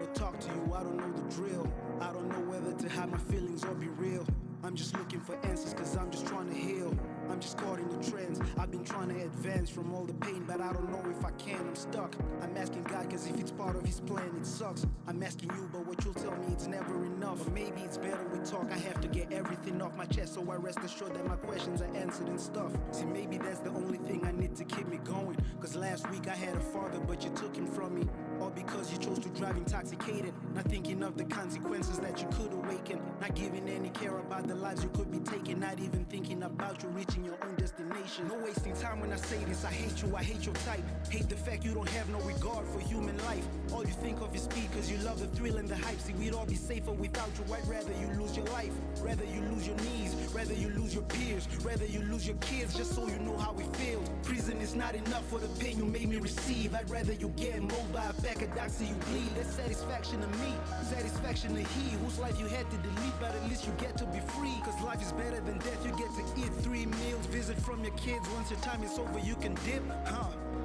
to talk to you, I don't know the drill. I don't know whether to hide my feelings or be real. I'm just looking for answers cause I'm just trying to heal. I'm just caught in the trends. I've been trying to advance from all the pain, but I don't know if I can. I'm stuck. I'm asking God cause if it's part of his plan, it sucks. I'm asking you, but what you'll tell me, it's never enough. Or maybe it's better we talk. I have to get everything off my chest so I rest assured that my questions are answered and stuff. See, maybe that's the only thing I need to keep me going. Cause last week I had a father, but you took him from me. All because you chose to drive intoxicated, not thinking of the consequences that you could awaken, not giving any care about the lives you could be taking, not even thinking about you reaching your own destination. No wasting time when I say this, I hate you, I hate your type. Hate the fact you don't have no regard for human life. All you think of is speed cause you love the thrill and the hype. See, we'd all be safer without you. I'd rather you lose your life, rather you lose your knees, rather you lose your peers, rather you lose your kids, just so you know how we feel. Prison is not enough for the pain you made me receive. I'd rather you get mobile back a doc so you bleed. That's satisfaction to me, satisfaction to he whose life you had to delete, but at least you get to be free. Cause life is better than death. You get to eat 3 meals, visit from your kids. Once your time is over you can dip.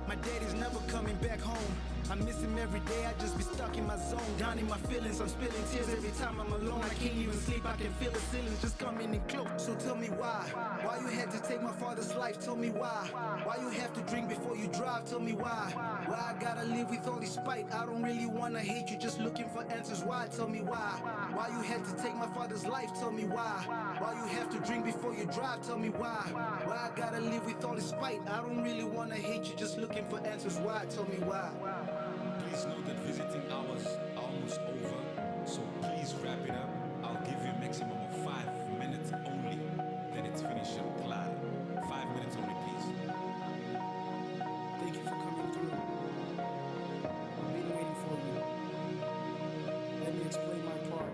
My daddy's never coming back home. I miss him every day, I just be stuck in my zone. Down in my feelings, I'm spilling tears every time I'm alone. I can't even sleep, I can feel the ceilings just coming in close. So tell me why you had to take my father's life, tell me why you have to drink before you drive, tell me why I gotta live with all this spite. I don't really wanna hate you, just looking for answers, why, tell me why you had to take my father's life, tell me why you have to drink before you drive, tell me why I gotta live with all this spite. I don't really wanna hate you, just looking for answers, why, tell me why. Please note that visiting hours are almost over, so please wrap it up. I'll give you a maximum of 5 minutes only, then it's finished up, claro. 5 minutes only, please. Thank you for coming through. I've been waiting for you. Let me explain my part.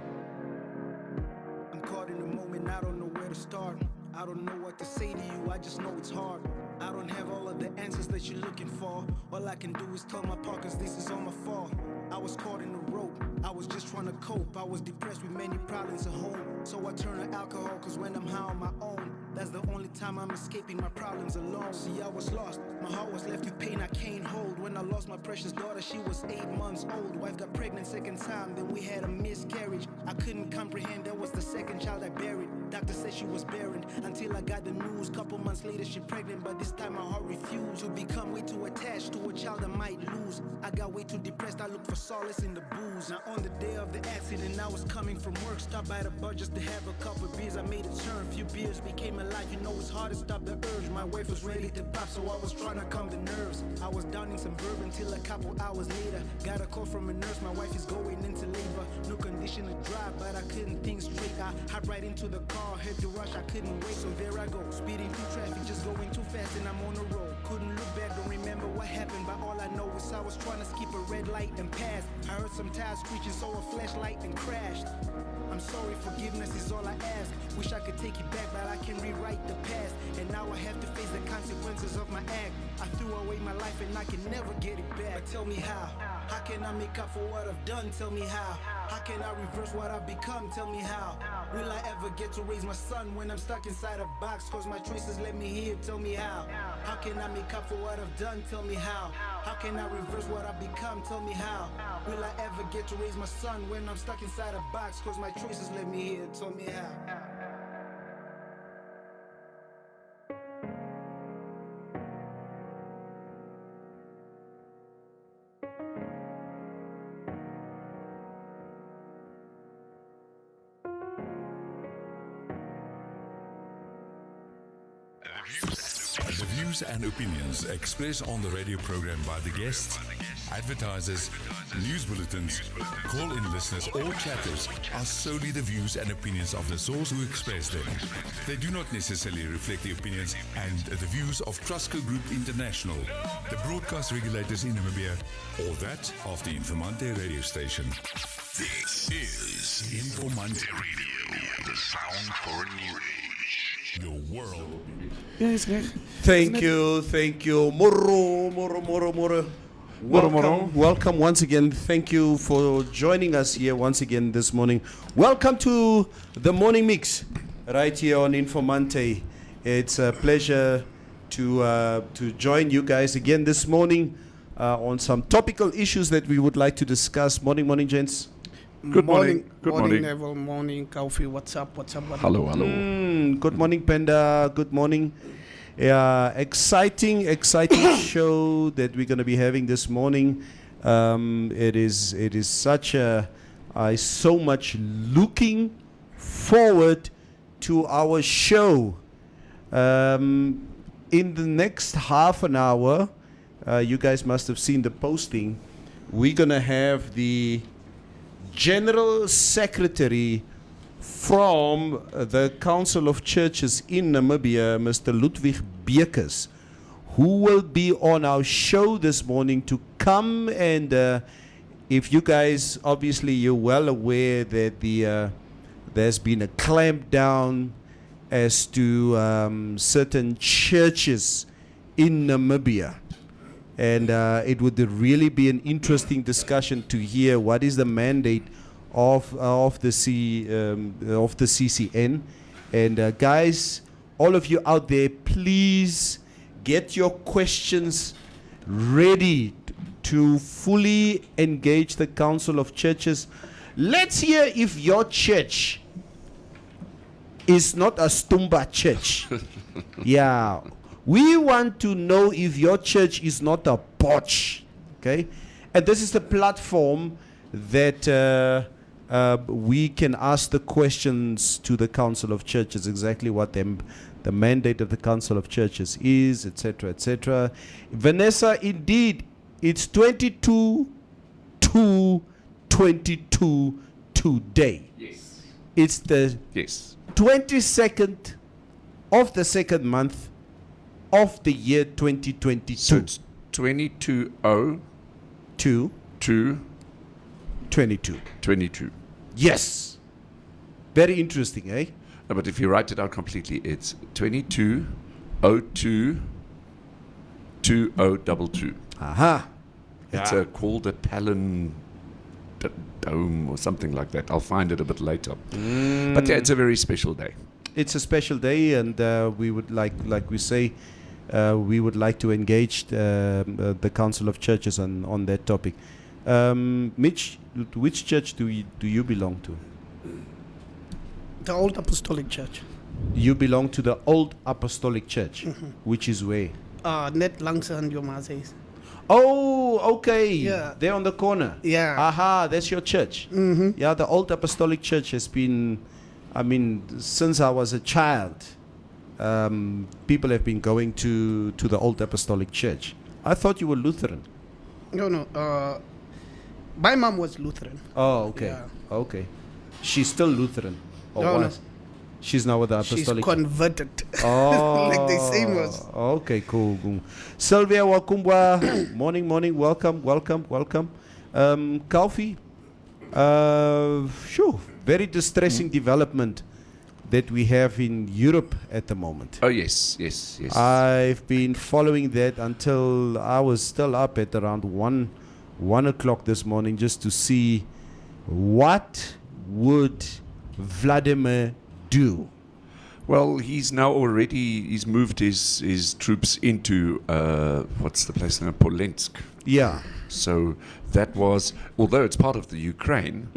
I'm caught in a moment, I don't know where to start. I don't know what to say to you, I just know it's hard. I don't have all of the answers that you're looking for. All I can do is tell my part cause this is all my fault. I was caught in the rope, I was just trying to cope. I was depressed with many problems at home, so I turn to alcohol cause when I'm high on my own, that's the only time I'm escaping my problems alone. See, I was lost, my heart was left with pain I can't hold. When I lost my precious daughter, she was 8 months old. Wife got pregnant second time, then we had a miscarriage. I couldn't comprehend that was the second child I buried. Doctor said she was barren until I got the news. Couple months later she pregnant, but this time my heart refused to become way too attached to a child I might lose. I got way too depressed, I looked for solace in the booze. Now on the day of the accident, I was coming from work, stopped by the bar just to have a couple beers. I made a turn, few beers became a life. You know it's hard to stop the urge. My wife was ready to pop, so I was trying to calm the nerves. I was downing some bourbon till a couple hours later, got a call from a nurse, my wife is going into labor. No condition to drive, but I couldn't think straight. I hopped right into the car, had to rush, I couldn't wait. So there I go, speeding through traffic, just going too fast and I'm on the road. Couldn't look back, don't remember what happened, but all I know is I was trying to skip a red light and pass. I heard some tires screeching, saw a flashlight and crashed. I'm sorry, forgiveness is all I ask. Wish I could take it back, but I can rewrite the past. And now I have to face the consequences of my act. I threw away my life and I can never get it back. But tell me how can I make up for what I've done? Tell me how can I reverse what I've become? Tell me how will I ever get to raise my son when I'm stuck inside a box? Cause my choices let me here, tell me how can I make up for what I've done? Tell me how can I reverse what I've become? Tell me how will I ever get to raise my son when I'm stuck inside a box? Cause my choices let me here, tell me how. The views and opinions expressed on the radio program by the guests, advertisers, news bulletins, call-in listeners or chatters are solely the views and opinions of the source who express them. They do not necessarily reflect the opinions and the views of Trustco Group International, the broadcast regulators in Namibia, or that of the Informante radio station. This is Informante Radio, the sound for a new age. Your world. Thank you. Moro. Welcome once again. Thank you for joining us here once again this morning. Welcome to the Morning Mix right here on Informante. It's a pleasure to join you guys again this morning. on some topical issues that we would like to discuss. Morning, gents. Good morning. Good morning, morning. Neville. Morning, Kaufi. What's up? Buddy? Hello. Good morning, Penda. Good morning. Exciting show that we're going to be having this morning. It is such I so much looking forward to our show. In the next half an hour, you guys must have seen the posting. We're going to have the General Secretary from the Council of Churches in Namibia, Mr. Ludwig Bekes, who will be on our show this morning to come and if you guys, obviously you're well aware that there's been a clampdown as to certain churches in Namibia. And it would really be an interesting discussion to hear what is the mandate of the CCN. And guys, all of you out there, please get your questions ready to fully engage the Council of Churches. Let's hear if your church is not a Stumba church. Yeah. We want to know if your church is not a botch, okay? And this is the platform that we can ask the questions to the Council of Churches, exactly what the mandate of the Council of Churches is, etc., etc. Vanessa, indeed, it's 22/2/22 today. Yes. It's the 22nd of the second month of the year 2022. So it's 22/0 to 22. 22. Yes. Very interesting, eh? No, but if you write it out completely, it's 22/02/2022. Aha. It's called a palindrome or something like that. I'll find it a bit later. But yeah, it's a very special day. It's a special day, and we would like we say, we would like to engage the Council of Churches on that topic. Mitch, which church do you belong to? The Old Apostolic Church. You belong to the Old Apostolic Church, which is where? Net langs aan Jomazes. Oh, okay. Yeah. They're on the corner. Yeah. Aha, that's your church. Yeah, the Old Apostolic Church has been, since I was a child, people have been going to the Old Apostolic Church. I thought you were Lutheran. No. My mom was Lutheran. Oh, okay. Yeah. Okay. She's still Lutheran. Or No. was? She's now with the She's Apostolic. converted. Oh. Like they say was. Okay, cool. Sylvia Wakumbwa, morning. Welcome. Kaufi, very distressing development that we have in Europe at the moment. Oh, yes. I've been following that until I was still up at around 1 o'clock this morning just to see what would Vladimir do. Well, he's moved his troops into, what's the place now? Polensk. Yeah. So that was, although it's part of the Ukraine,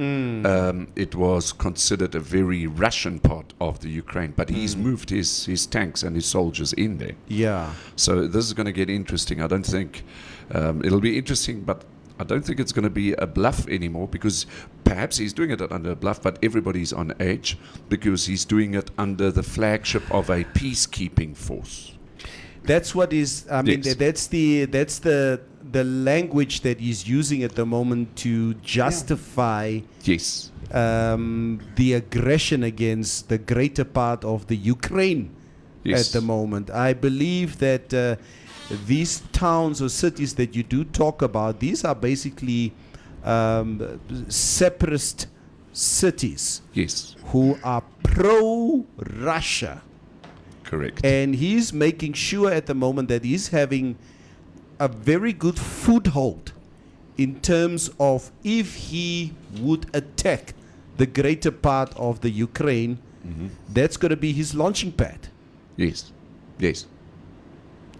it was considered a very Russian part of the Ukraine. But he's moved his tanks and his soldiers in there. Yeah. So this is going to get interesting. I don't think it'll be interesting, but I don't think it's going to be a bluff anymore, because perhaps he's doing it under a bluff, but everybody's on edge because he's doing it under the flagship of a peacekeeping force. That's what is. Yes. That's the language that he's using at the moment to justify Yes. the aggression against the greater part of the Ukraine Yes. at the moment. I believe that these towns or cities that you do talk about, these are basically separatist cities Yes. who are pro-Russia. Correct. And he's making sure at the moment that he's having a very good foothold in terms of if he would attack the greater part of the Ukraine, that's going to be his launching pad. Yes.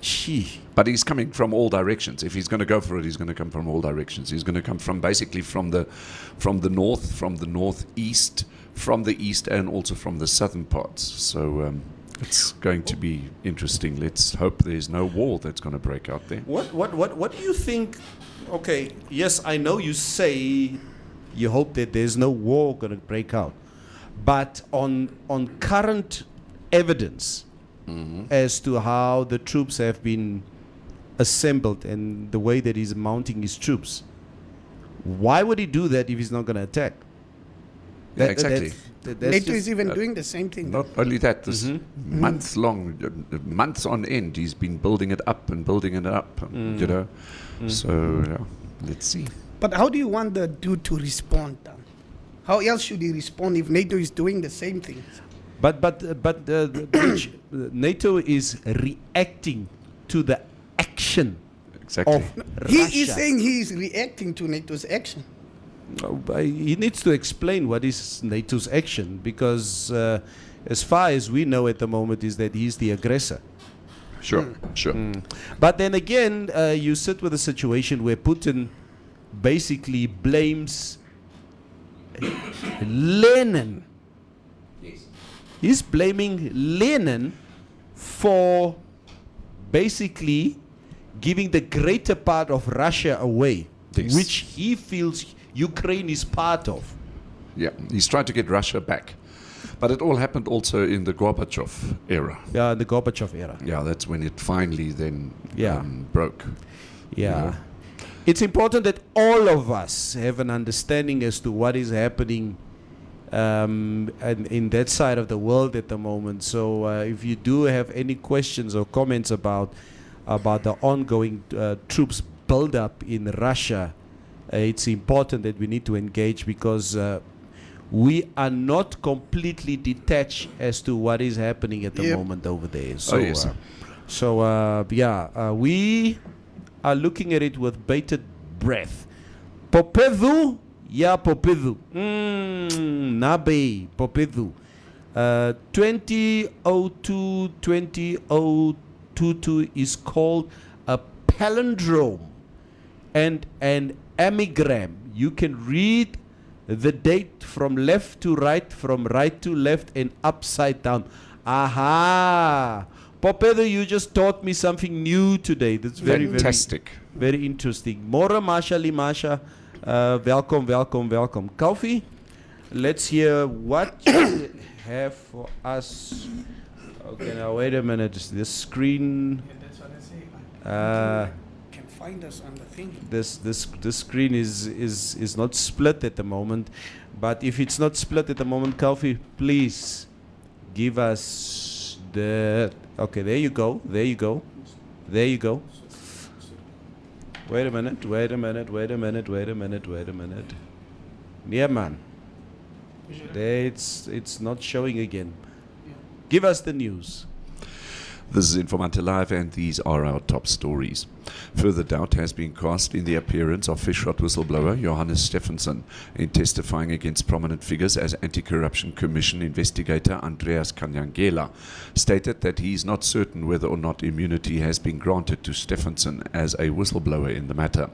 Gee. But he's coming from all directions. If he's going to go for it, he's going to come from all directions. He's going to come from basically from the north, from the northeast, from the east, and also from the southern parts. So it's going to be interesting. Let's hope there's no war that's going to break out there. What do you think? Okay, yes, I know you say you hope that there's no war going to break out, but on current evidence as to how the troops have been assembled and the way that he's mounting his troops, why would he do that if he's not going to attack? Yeah, exactly. That's NATO just- is even doing the same thing. Not only that, this months on end, he's been building it up and building it up, you know. So, yeah, let's see. But how do you want the dude to respond then? How else should he respond if NATO is doing the same thing? But Rich, NATO is reacting to the action Exactly. of He Russia. is saying he is reacting to NATO's action. But he needs to explain what is NATO's action, because as far as we know at the moment is that he's the aggressor. Sure. But then again, you sit with a situation where Putin basically blames Lenin. He's blaming Lenin for basically giving the greater part of Russia away, Yes. which he feels Ukraine is part of. Yeah, he's trying to get Russia back. But it all happened also in the Gorbachev era. Yeah, in the Gorbachev era. Yeah, that's when it finally then Yeah. broke. Yeah. It's important that all of us have an understanding as to what is happening and in that side of the world at the moment. So if you do have any questions or comments about the ongoing troops build-up in Russia, it's important that we need to engage, because we are not completely detached as to what is happening at the Yep. moment over there. So, yes. We are looking at it with bated breath. Popedu, ya Popedu. Nabe, Popedu. 2002-2022 is called a palindrome and an amigram. You can read the date from left to right, from right to left, and upside down. Aha! Popedo, you just taught me something new today. That's very, Fantastic. very interesting. Mora Masha Limasha, welcome. Kofi, let's hear what you have for us. Okay, now wait a minute. This screen. That's what I say. Can find us on the thing. This screen is not split at the moment, but if it's not split at the moment, Kofi, please give us the. Okay, there you go. Wait a minute. Yeah, man. There, it's not showing again. Give us the news. This is Informante Live, and these are our top stories. Further doubt has been cast in the appearance of Fishrot whistleblower Johannes Stephenson in testifying against prominent figures, as Anti-Corruption Commission investigator Andreas Kanyangela stated that he is not certain whether or not immunity has been granted to Stephenson as a whistleblower in the matter.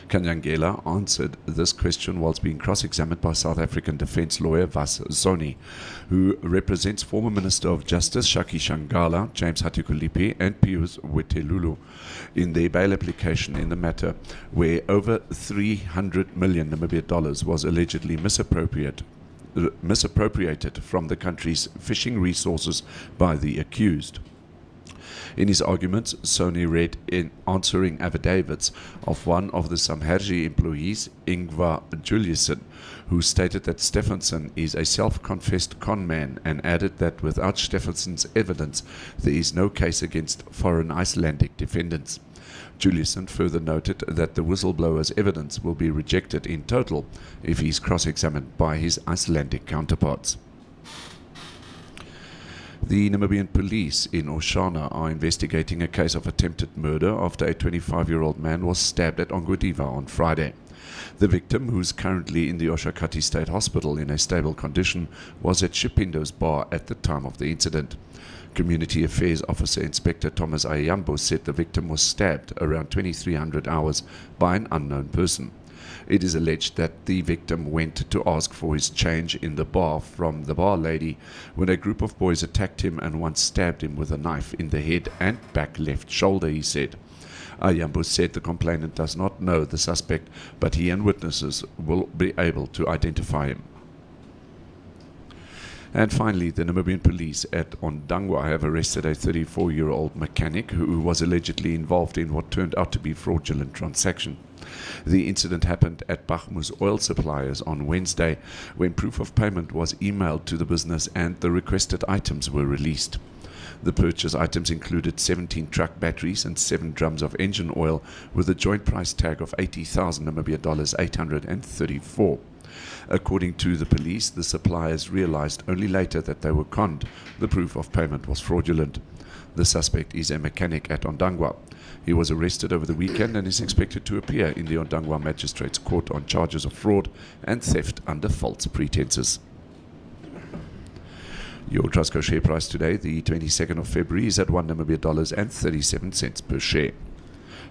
Kanyangela answered this question whilst being cross-examined by South African defence lawyer Vas Zoni, who represents former Minister of Justice Shaki Shangala, James Hatukulipi and Pius Wetelulu in their bail application in the matter, where over 300 million Namibia dollars was allegedly misappropriated from the country's fishing resources by the accused. In his arguments, Sony read in answering affidavits of one of the Samherji employees, Ingvar Juliussen, who stated that Stephenson is a self-confessed conman, and added that without Stephenson's evidence, there is no case against foreign Icelandic defendants. Juliussen further noted that the whistleblower's evidence will be rejected in total if he is cross-examined by his Icelandic counterparts. The Namibian police in Oshana are investigating a case of attempted murder after a 25-year-old man was stabbed at Ongwediva on Friday. The victim, who's currently in the Oshakati State Hospital in a stable condition, was at Shipindo's bar at the time of the incident. Community Affairs Officer Inspector Thomas Ayambo said the victim was stabbed around 2300 hours by an unknown person. It is alleged that the victim went to ask for his change in the bar from the bar lady when a group of boys attacked him and once stabbed him with a knife in the head and back left shoulder, he said. Ayambo said the complainant does not know the suspect, but he and witnesses will be able to identify him. And finally, the Namibian police at Ondangwa have arrested a 34-year-old mechanic who was allegedly involved in what turned out to be fraudulent transaction. The incident happened at Bachmus Oil Suppliers on Wednesday, when proof of payment was emailed to the business and the requested items were released. The purchase items included 17 truck batteries and 7 drums of engine oil with a joint price tag of 80,000 Namibia dollars 834. According to the police, the suppliers realized only later that they were conned. The proof of payment was fraudulent. The suspect is a mechanic at Ondangwa. He was arrested over the weekend and is expected to appear in the Ondangwa Magistrates Court on charges of fraud and theft under false pretenses. Your Trustco share price today, the 22nd of February, is at 1 Namibia dollars and 37 cents per share.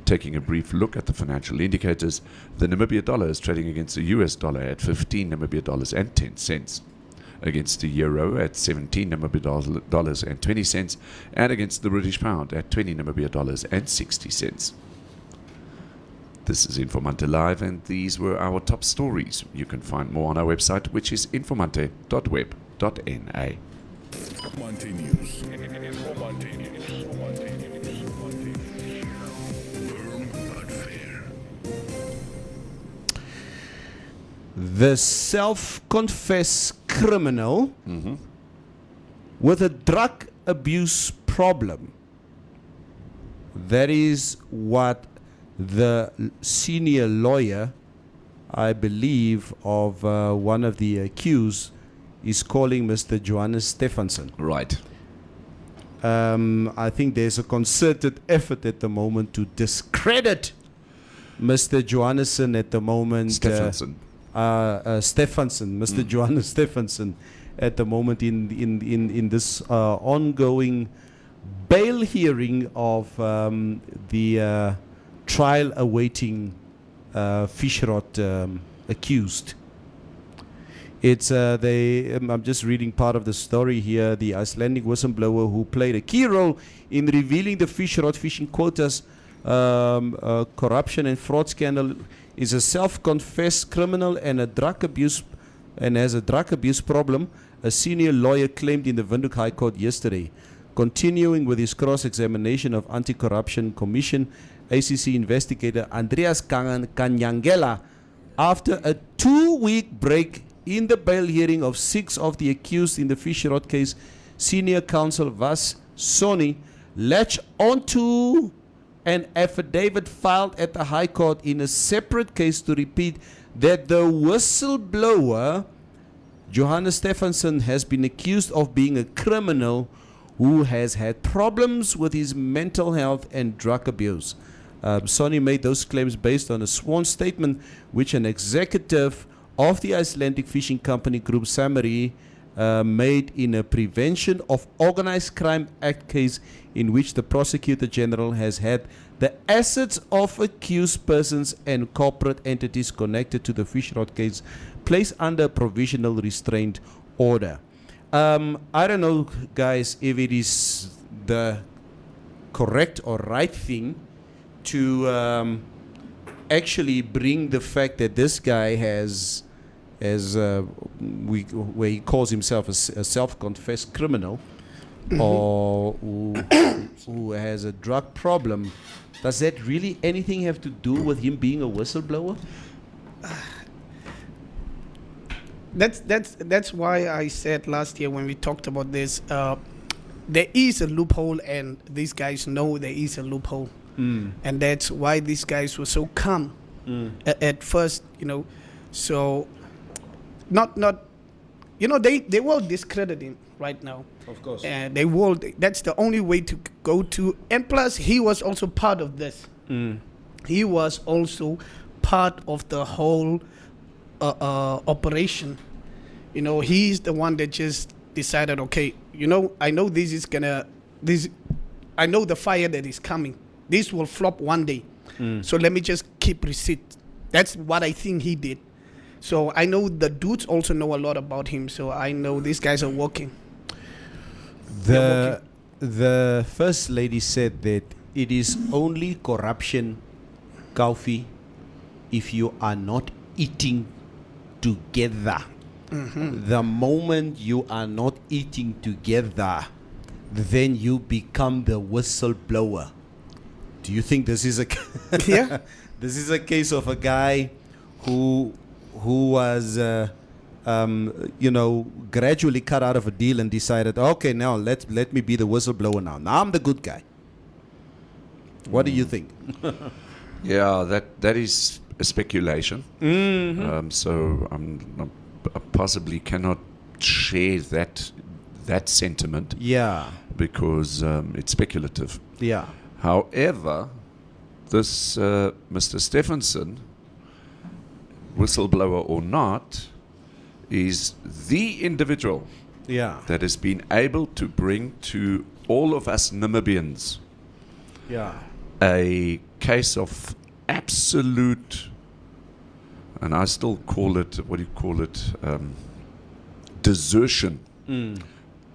Taking a brief look at the financial indicators, the Namibia dollar is trading against the US dollar at 15 Namibia dollars and 10 cents, against the euro at 17 Namibia dollars and 20 cents, and against the British pound at 20 Namibia dollars and 60 cents. This is Informante Live, and these were our top stories. You can find more on our website, which is informante.web.na. Informante News. Informante News. Firm but fair. The self-confessed criminal with a drug abuse problem. That is what the senior lawyer, I believe, of one of the accused is calling Mr. Johannes Stephenson. Right. I think there's a concerted effort at the moment to discredit Mr. Johannesson at the moment. Stephenson. Mr. Johannes Stephenson at the moment in this ongoing bail hearing of the trial awaiting Fishrot accused. It's I'm just reading part of the story here. The Icelandic whistleblower who played a key role in revealing the Fishrot fishing quotas corruption and fraud scandal is a self-confessed criminal and has a drug abuse problem, a senior lawyer claimed in the Windhoek High Court yesterday. Continuing with his cross-examination of Anti-Corruption Commission ACC investigator Andreas Kanyangela, after a 2-week break in the bail hearing of 6 of the accused in the Fishrot case, senior counsel Vas Soni latched onto an affidavit filed at the High Court in a separate case to repeat that the whistleblower, Johannes Stephenson, has been accused of being a criminal who has had problems with his mental health and drug abuse. Sony made those claims based on a sworn statement which an executive of the Icelandic Fishing Company Group Samari made in a Prevention of Organized Crime Act case in which the Prosecutor General has had the assets of accused persons and corporate entities connected to the Fishrot case placed under provisional restraint order. I don't know, guys, if it is the correct or right thing to actually bring the fact that this guy has where he calls himself a self-confessed criminal or who has a drug problem. Does that really anything have to do with him being a whistleblower? That's why I said last year when we talked about this, there is a loophole, and these guys know there is a loophole, and that's why these guys were so calm at first, So, not, they will discredit him right now. Of course. And they will. That's the only way to go to. And plus, he was also part of this. He was also part of the whole operation. You know, he's the one that just decided, okay, you know, I know I know the fire that is coming. This will flop one day. So let me just keep receipt. That's what I think he did. So I know the dudes also know a lot about him. So I know these guys are working. The first lady said that it is only corruption, Kaufi, if you are not eating together. The moment you are not eating together, then you become the whistleblower. Do you think this is a Yeah. this is a case of a guy who was gradually cut out of a deal and decided, okay, now let me be the whistleblower now. Now I'm the good guy. What do you think? Yeah, that is a speculation. So I possibly cannot share that sentiment. Yeah. Because it's speculative. Yeah. However, this Mr. Stephenson, whistleblower or not, is the individual Yeah. that has been able to bring to all of us Namibians Yeah. a case of absolute, and I still call it, desertion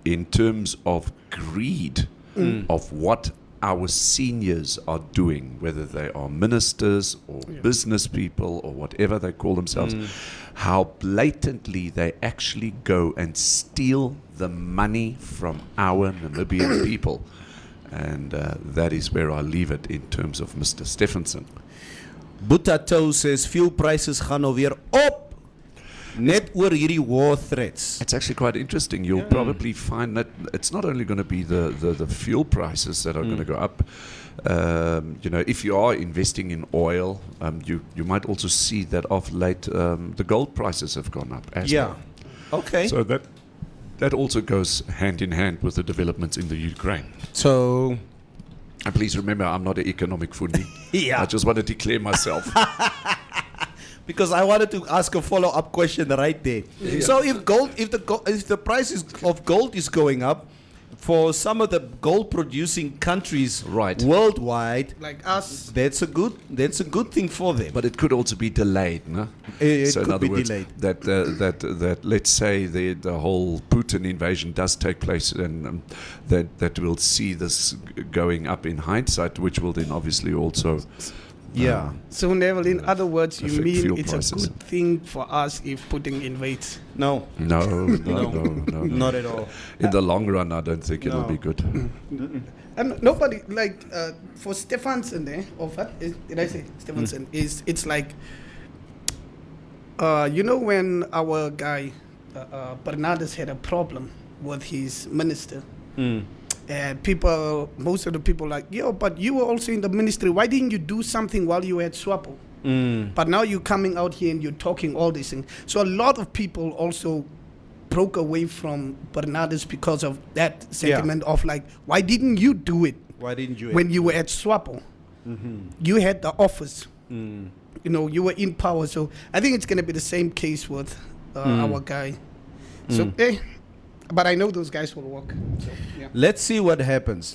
in terms of greed of what our seniors are doing, whether they are ministers or business people or whatever they call themselves, how blatantly they actually go and steal the money from our Namibian people. And that is where I leave it in terms of Mr. Stephenson. Butato says fuel prices gaan nou weer op. Net oor hierdie war threats. It's actually quite interesting. You'll probably find that it's not only going to be the fuel prices that are going to go up. If you are investing in oil, you might also see that of late the gold prices have gone up as well. Okay. So that also goes hand in hand with the developments in the Ukraine. So And please remember, I'm not an economic foodie. Yeah. I just want to declare myself. because I wanted to ask a follow-up question right there. So if the price of gold is going up for some of the gold-producing countries worldwide, Like us. that's a good thing for them. But it could also be delayed, no? It So in could other be words, delayed. that let's say the whole Putin invasion does take place, and that we'll see this going up in hindsight, which will then obviously also So Neville, in other words, you affect mean fuel it's prices. a good thing for us if Putin invades? No, no, not at all. In the long run, I don't think it'll be good. And nobody, like, for Stephenson, or what did I say? Stephenson, it's like, when our guy, Bernardus, had a problem with his minister, and most of the people like, but you were also in the ministry. Why didn't you do something while you were at SWAPO? But now you're coming out here and you're talking all these things. So a lot of people also broke away from Bernardus because of that sentiment of like, why didn't you do it? Why didn't you? When you were at SWAPO? You had the office. You were in power. So I think it's going to be the same case with our guy. So, but I know those guys will work. So, yeah. Let's see what happens.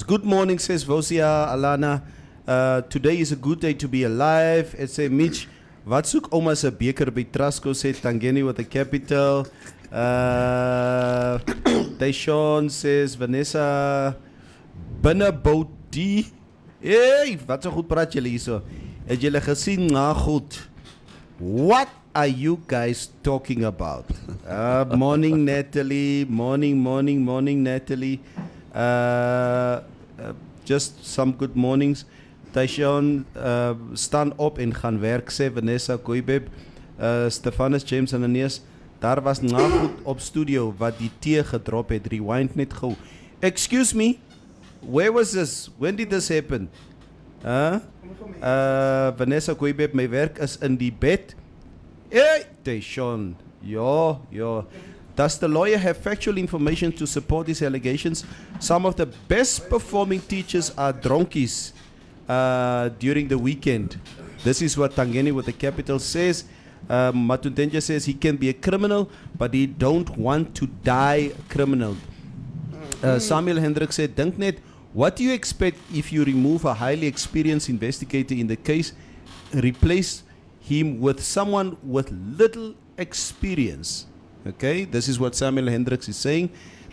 Good morning, says Vosia Alana. Today is a good day to be alive. It say Mitch, wat soek oma se beker by Trasco, sê Tangeni with a capital. Taishon says Vanessa Binneboutie. Hey, wat so goed praat julle hierso. Het julle gesien na goed? What are you guys talking about? Morning Natalie, morning Natalie. Just some good mornings. Taishon, staan op en gaan werk, sê Vanessa Koibeb. Stefanus James en Anees, daar was nagoed op studio wat die thee gedrop het. Rewind net gou. Excuse me, where was this? When did this happen? Vanessa Koibeb, my werk is in die bed. Hey, Taishon. Ja. Does the lawyer have factual information to support these allegations? Some of the best performing teachers are dronkies during the weekend. This is what Tangeni with the capital says. Matundenja says he can be a criminal, but he don't want to die criminal. Samuel Hendrik said, Dink net, what do you expect if you remove a highly experienced investigator in the case, replace him with someone with little experience? Okay, this is what Samuel Hendricks is saying.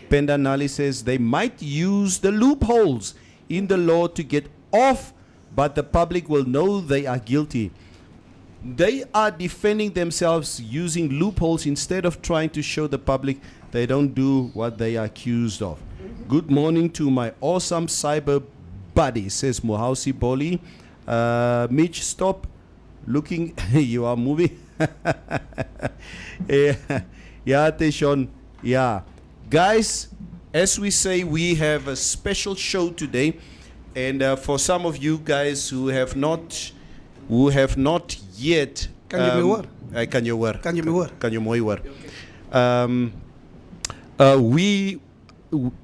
Penda Nali says they might use the loopholes in the law to get off, but the public will know they are guilty. They are defending themselves using loopholes instead of trying to show the public they don't do what they are accused of. Good morning to my awesome cyber buddy, says Mohausi Boli. Mitch, stop looking. You are moving. Yeah, Teshon. Yeah. Guys, as we say, we have a special show today. And for some of you guys who have not yet... Kan jy my hoor? Kan jy hoor? Kan jy my hoor? Kan jy mooi hoor?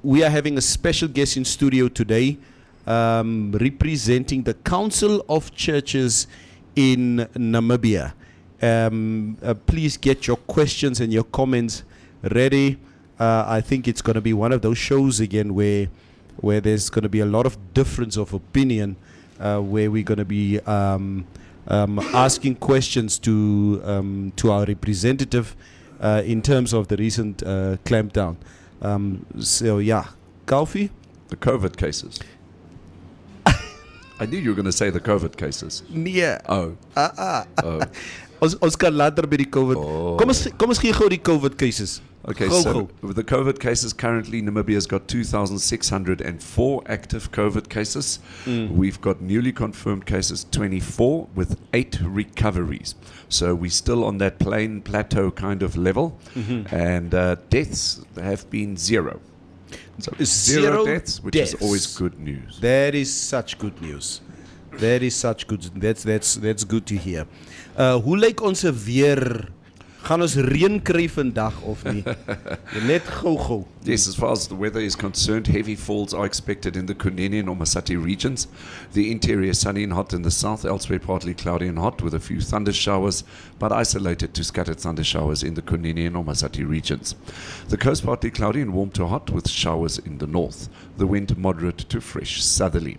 We are having a special guest in studio today, representing the Council of Churches in Namibia. Please get your questions and your comments ready. I think it's going to be one of those shows again where there's going to be a lot of difference of opinion, where we're going to be asking questions to our representative in terms of the recent clampdown. So yeah, Kalfi? The COVID cases. I knew you were going to say the COVID cases. Nee. Oh. Oh. Ons kan later by die COVID. Oh. Kom ons gee gou die COVID cases. Okay, Go, so go. with the COVID cases, currently Namibia's got 2,604 active COVID cases. We've got newly confirmed cases 24 with 8 recoveries. So we're still on that plateau kind of level. And deaths have been 0. So zero deaths, which is always good news. That is such good news. That is such good. That's good to hear. Hoe lyk ons weer? Gaan ons reën kry vandag of nie? Net gou. Yes, as far as the weather is concerned, heavy falls are expected in the Kunene and Omasati regions. The interior sunny and hot in the south, elsewhere partly cloudy and hot with a few thunder showers, but isolated to scattered thunder showers in the Kunene and Omasati regions. The coast partly cloudy and warm to hot with showers in the north. The wind moderate to fresh southerly.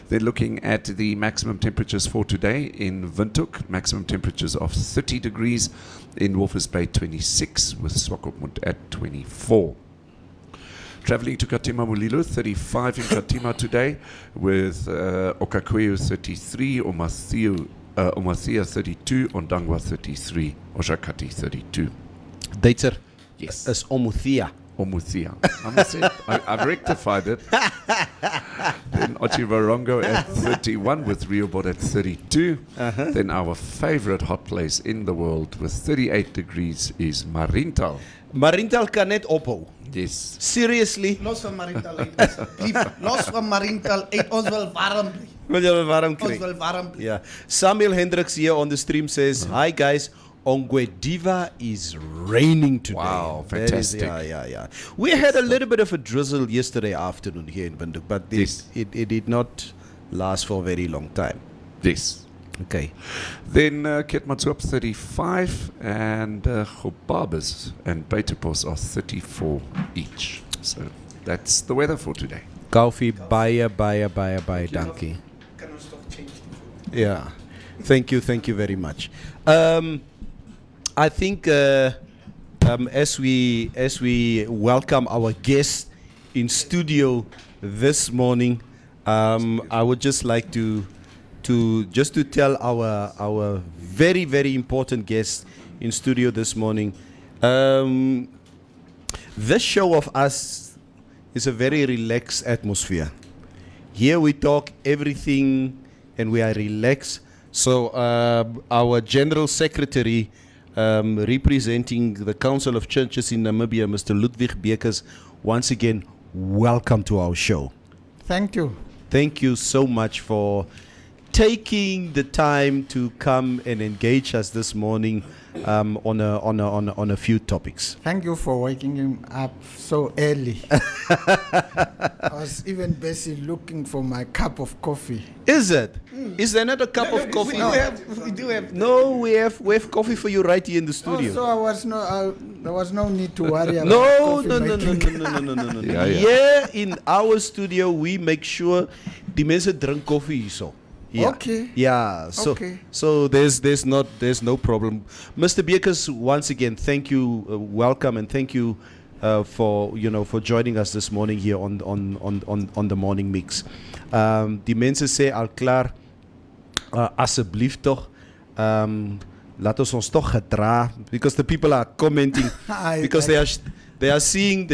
Then looking at the maximum temperatures for today in Windhoek, maximum temperatures of 30 degrees, in Walvis Bay 26, with Swakopmund at 24. Traveling to Katima Mulilo, 35 in Katima today, with Okakweu 33, Omathia 32, Ondangwa 33, Oshakati 32. Duitser. Yes. Is Omuthia. Omuthia. I've rectified it. Then Ochivarongo at 31 with Riobot at 32. Then our favorite hot place in the world with 38 degrees is Marintal. Marintal kan net ophou. Yes. Seriously? Los van Marintal uit. Los van Marintal uit. Ons wil warm bly. Wil jy warm kry? Ons wil warm bly. Yeah. Samuel Hendricks here on the stream says, Hi guys, Ongwediva is raining today. Wow, That is- fantastic. yeah. We had a little bit of a drizzle yesterday afternoon here in Windhoek, but Yes. it did not last for a very long time. Yes. Okay. Then Ketmatsup 35 and Gobabas and Beitepos are 34 each. So that's the weather for today. Koffie, baie, dankie. Kan ons toch change Yeah. Thank you very much. I think as we welcome our guest in studio this morning, I would just like to tell our very, very important guest in studio this morning. This show of us is a very relaxed atmosphere. Here we talk everything and we are relaxed. So our General Secretary representing the Council of Churches in Namibia, Mr. Ludwig Bekes, once again, welcome to our show. Thank you. Thank you so much for taking the time to come and engage us this morning on a few topics. Thank you for waking him up so early. I was even busy looking for my cup of coffee. Is it? Is there not a cup of coffee? We do have. No, we have coffee for you right here in the studio. So there was no need to worry about No. Yeah. Here in our studio, we make sure the mensen drink coffee so. Yeah. Okay. Yeah. So Okay. so there's no problem. Mr. Bekers, once again, thank you, welcome, and thank you for joining us this morning here on the morning mix. Die mense sê al klaar, asseblief tog, laat ons toch gedra, because the people are commenting because they are seeing,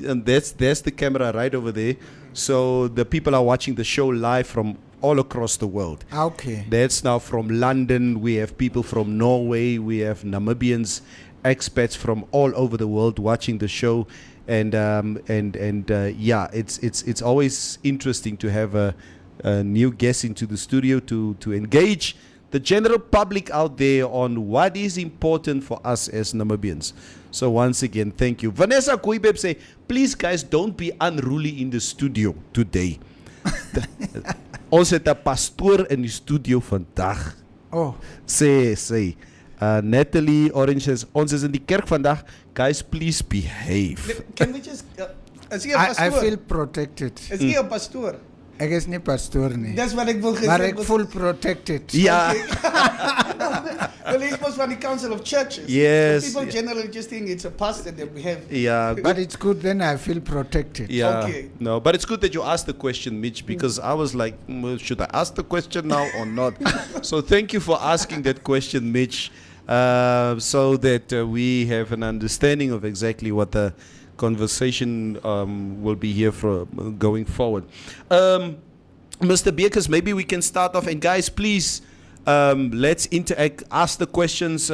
and there's the camera right over there. So the people are watching the show live from all across the world. Okay. That's now from London. We have people from Norway. We have Namibians, expats from all over the world watching the show. And it's always interesting to have a new guest into the studio to engage the general public out there on what is important for us as Namibians. So once again, thank you. Vanessa Kuibeb say, please guys, don't be unruly in the studio today. Ons het 'n pastoor in die studio vandag. Oh, Sê. Natalie Orange says, ons is in die kerk vandag. Guys, please behave. Can we just? Is he a I pastoor? feel protected. Is he a pastoor? Ek is nie pastoor nie. That's what ek wil gesê. Maar ek voel protected. Ja. Well, he's supposed from the Council of Churches. Yes. So people generally just think it's a pastor that we have. Yeah. But it's good then I feel protected. Yeah. Okay. No, but it's good that you asked the question, Mitch, because I was like, should I ask the question now or not? So thank you for asking that question, Mitch, so that we have an understanding of exactly what the conversation will be here for going forward. Mr. Bekers, maybe we can start off, and guys, please, let's interact, ask the questions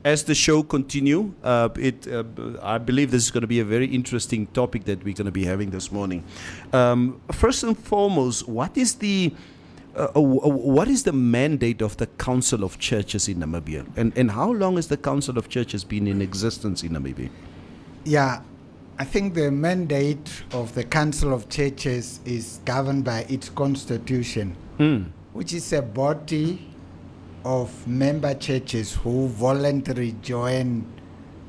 as the show continue. I believe this is going to be a very interesting topic that we're going to be having this morning. First and foremost, what is the mandate of the Council of Churches in Namibia, and how long has the Council of Churches been in existence in Namibia? Yeah, I think the mandate of the Council of Churches is governed by its constitution, which is a body of member churches who voluntarily join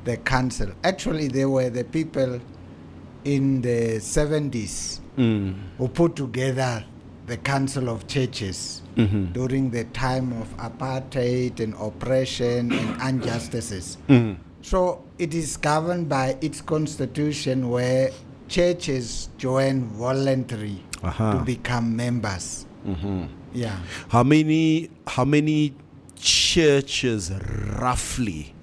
the council. Actually, they were the people in the 70s who put together the Council of Churches during the time of apartheid and oppression and injustices. So it is governed by its constitution, where churches join voluntarily to become members. Yeah. How many churches roughly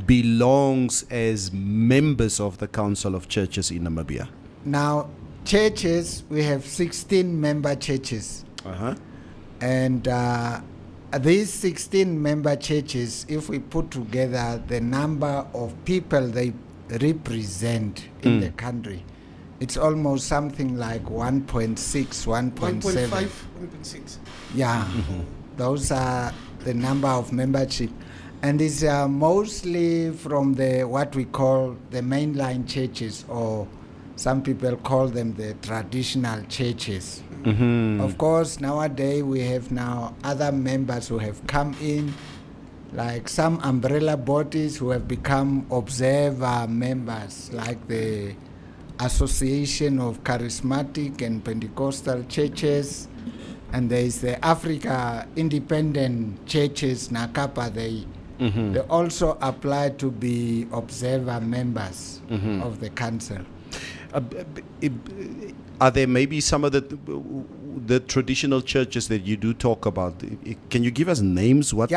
belongs as members of the Council of Churches in Namibia? Now, churches, we have 16 member churches. And these 16 member churches, if we put together the number of people they represent in the country, it's almost something like 1.6, 1.7. 1.5, 1.6. Yeah, those are the number of membership. And it's mostly from the what we call the mainline churches, or some people call them the traditional churches. Of course, nowadays we have now other members who have come in, like some umbrella bodies who have become observer members, like the Association of Charismatic and Pentecostal Churches, and there is the Africa Independent Churches, NACAPA. They also apply to be observer members of the council. Are there maybe some of the traditional churches that you do talk about? Can you give us names? What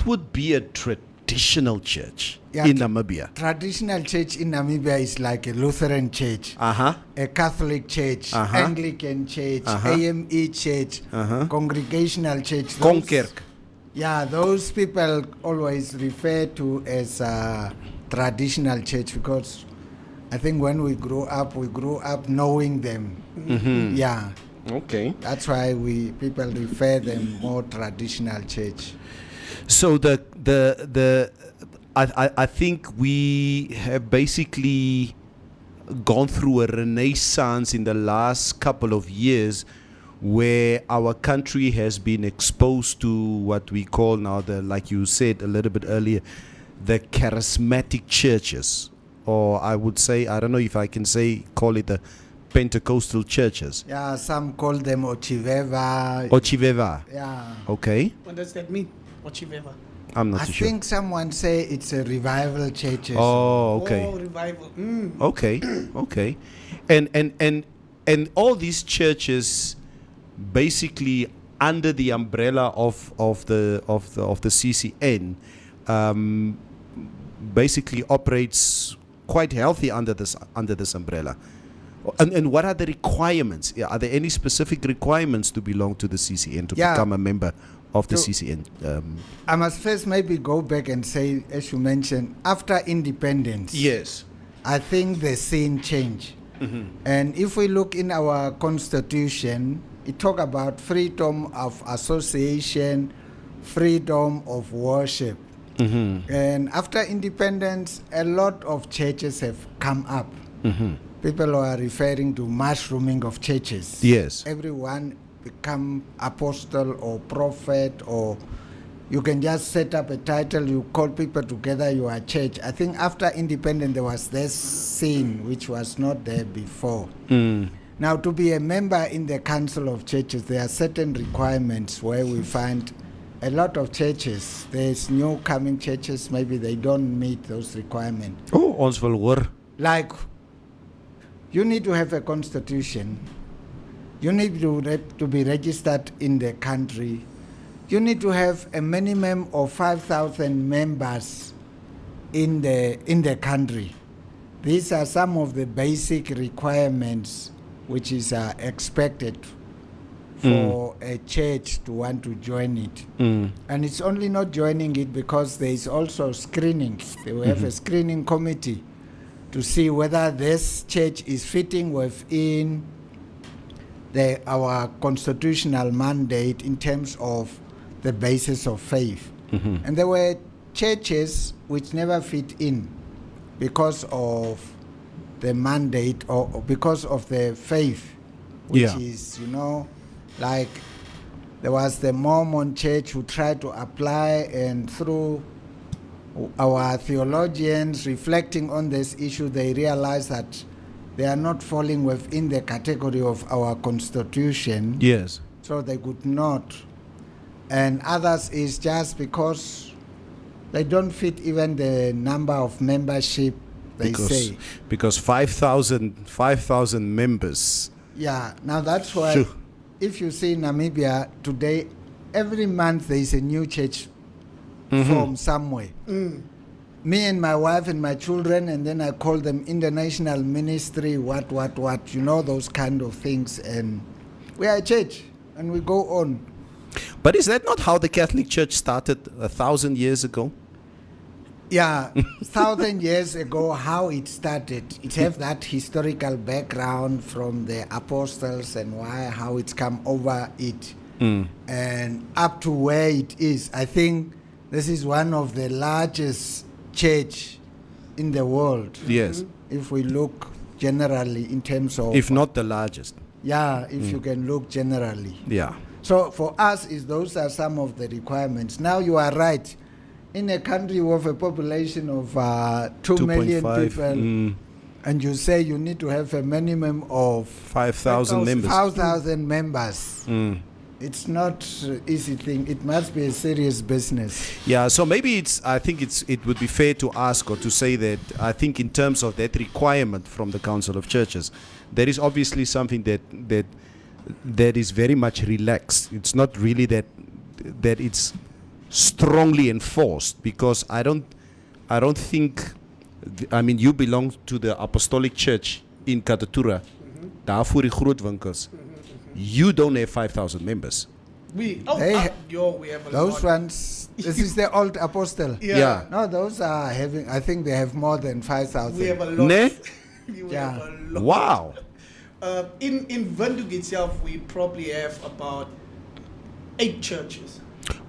would be a traditional church in Namibia? Traditional church in Namibia is like a Lutheran church, a Catholic church, Anglican church, AME church, Congregational church. Konkerk. Yeah, those people always refer to as traditional church, because I think when we grew up knowing them. Yeah. Okay. That's why people refer them more traditional church. So I think we have basically gone through a renaissance in the last couple of years where our country has been exposed to what we call now like you said a little bit earlier, the charismatic churches, or I would say, I don't know if I can call it the Pentecostal churches. Yeah, some call them Ochiveva. Ochiveva. Yeah. Okay. What does that mean? Ochiveva. I'm not I too sure. think someone say it's a revival churches. Oh, okay. Oh, revival. Okay, okay, and all these churches, basically under the umbrella of the CCN, basically operates quite healthy under this umbrella. And what are the requirements? Are there any specific requirements to belong to the CCN, to become a member of the CCN? I must first maybe go back and say, as you mentioned, after independence. Yes. I think the scene changed. Mm-hmm. And if we look in our constitution, it talk about freedom of association, freedom of worship. Mm-hmm. And after independence, a lot of churches have come up. Mm-hmm. People are referring to mushrooming of churches. Yes. Everyone become apostle or prophet, or you can just set up a title, you call people together, you are church. I think after independence there was this scene which was not there before. Now, to be a member in the Council of Churches, there are certain requirements where we find a lot of churches, there's new coming churches, maybe they don't meet those requirements. Oh, ons wil hoor. Like, you need to have a constitution. You need to be registered in the country. You need to have a minimum of 5,000 members in the country. These are some of the basic requirements which is expected for a church to want to join it. And it's only not joining it because there is also screening. They will have a screening committee to see whether this church is fitting within our constitutional mandate in terms of the basis of faith. And there were churches which never fit in because of the mandate or because of the faith, which is, like there was the Mormon church who tried to apply, and through our theologians reflecting on this issue, they realized that they are not falling within the category of our constitution. Yes. So they could not. And others is just because they don't fit even the number of membership they say. Because 5,000 members. Yeah, now that's why Sure. if you see Namibia today, every month there is a new church from somewhere. Me and my wife and my children, and then I call them international ministry, what, those kind of things. And we are a church, and we go on. But is that not how the Catholic Church started 1,000 years ago? Yeah, 1,000 years ago, how it started. It have that historical background from the apostles and how it's come over it. And up to where it is. I think this is one of the largest church in the world. Yes. If we look generally in terms of... If not the largest. Yeah, if you can look generally. Yeah. So for us, those are some of the requirements. Now you are right. In a country with a population of 2 million 2.5, people, and you say you need to have a minimum of 5,000 members. 5,000 members. It's not an easy thing. It must be a serious business. Yeah, so maybe I think it would be fair to ask or to say that I think in terms of that requirement from the Council of Churches, there is obviously something that is very much relaxed. It's not really that it's strongly enforced, because I don't think, I mean, you belong to the Apostolic Church in Katatura. Daarvoor die groot winkels. You don't have 5,000 members. We have a Those lot. ones, this is the old apostle. Yeah. No, those are having, I think they have more than 5,000. We have a lot. Ne? Yeah. Wow. In Windhoek itself, we probably have about 8 churches.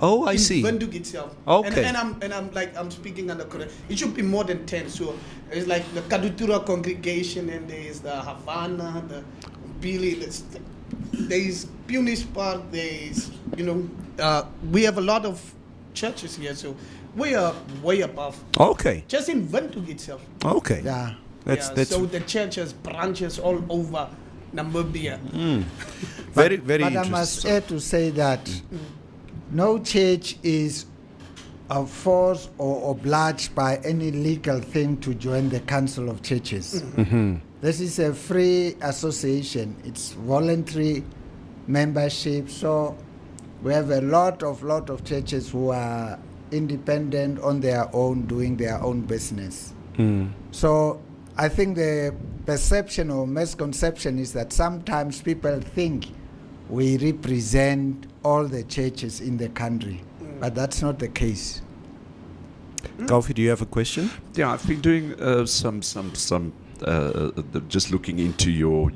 Oh, I in see. Windhoek itself. Okay. And I'm speaking under correct. It should be more than 10. So it's like the Kadutura congregation, and there's the Havana, the Billy. There's Punis Park. There's we have a lot of churches here. So we are way above. Okay. Just in Windhoek itself. Okay. Yeah. That's So the church has branches all over Namibia. very, very But I interesting. must add to say that no church is forced or obliged by any legal thing to join the Council of Churches. This is a free association. It's voluntary membership. So we have a lot of churches who are independent on their own, doing their own business. So I think the perception or misconception is that sometimes people think we represent all the churches in the country, but that's not the case. Golfy, do you have a question? Yeah, I've been doing some just looking into your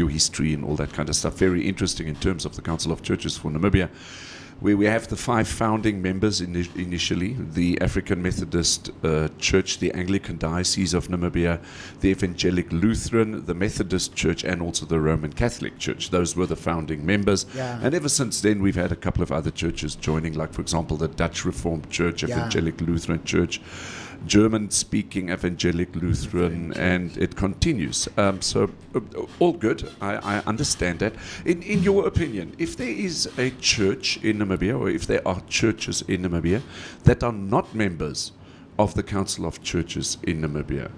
history and all that kind of stuff. Very interesting in terms of the Council of Churches for Namibia, where we have the 5 founding members initially: the African Methodist Church, the Anglican Diocese of Namibia, the Evangelic Lutheran, the Methodist Church, and also the Roman Catholic Church. Those were the founding members. Yeah. And ever since then, we've had a couple of other churches joining, like, for example, the Dutch Reformed Church, Yeah. Evangelic Lutheran Church, German-speaking Evangelic Lutheran, and it continues. So all good. I understand that. In your opinion, if there is a church in Namibia, or if there are churches in Namibia that are not members of the Council of Churches in Namibia,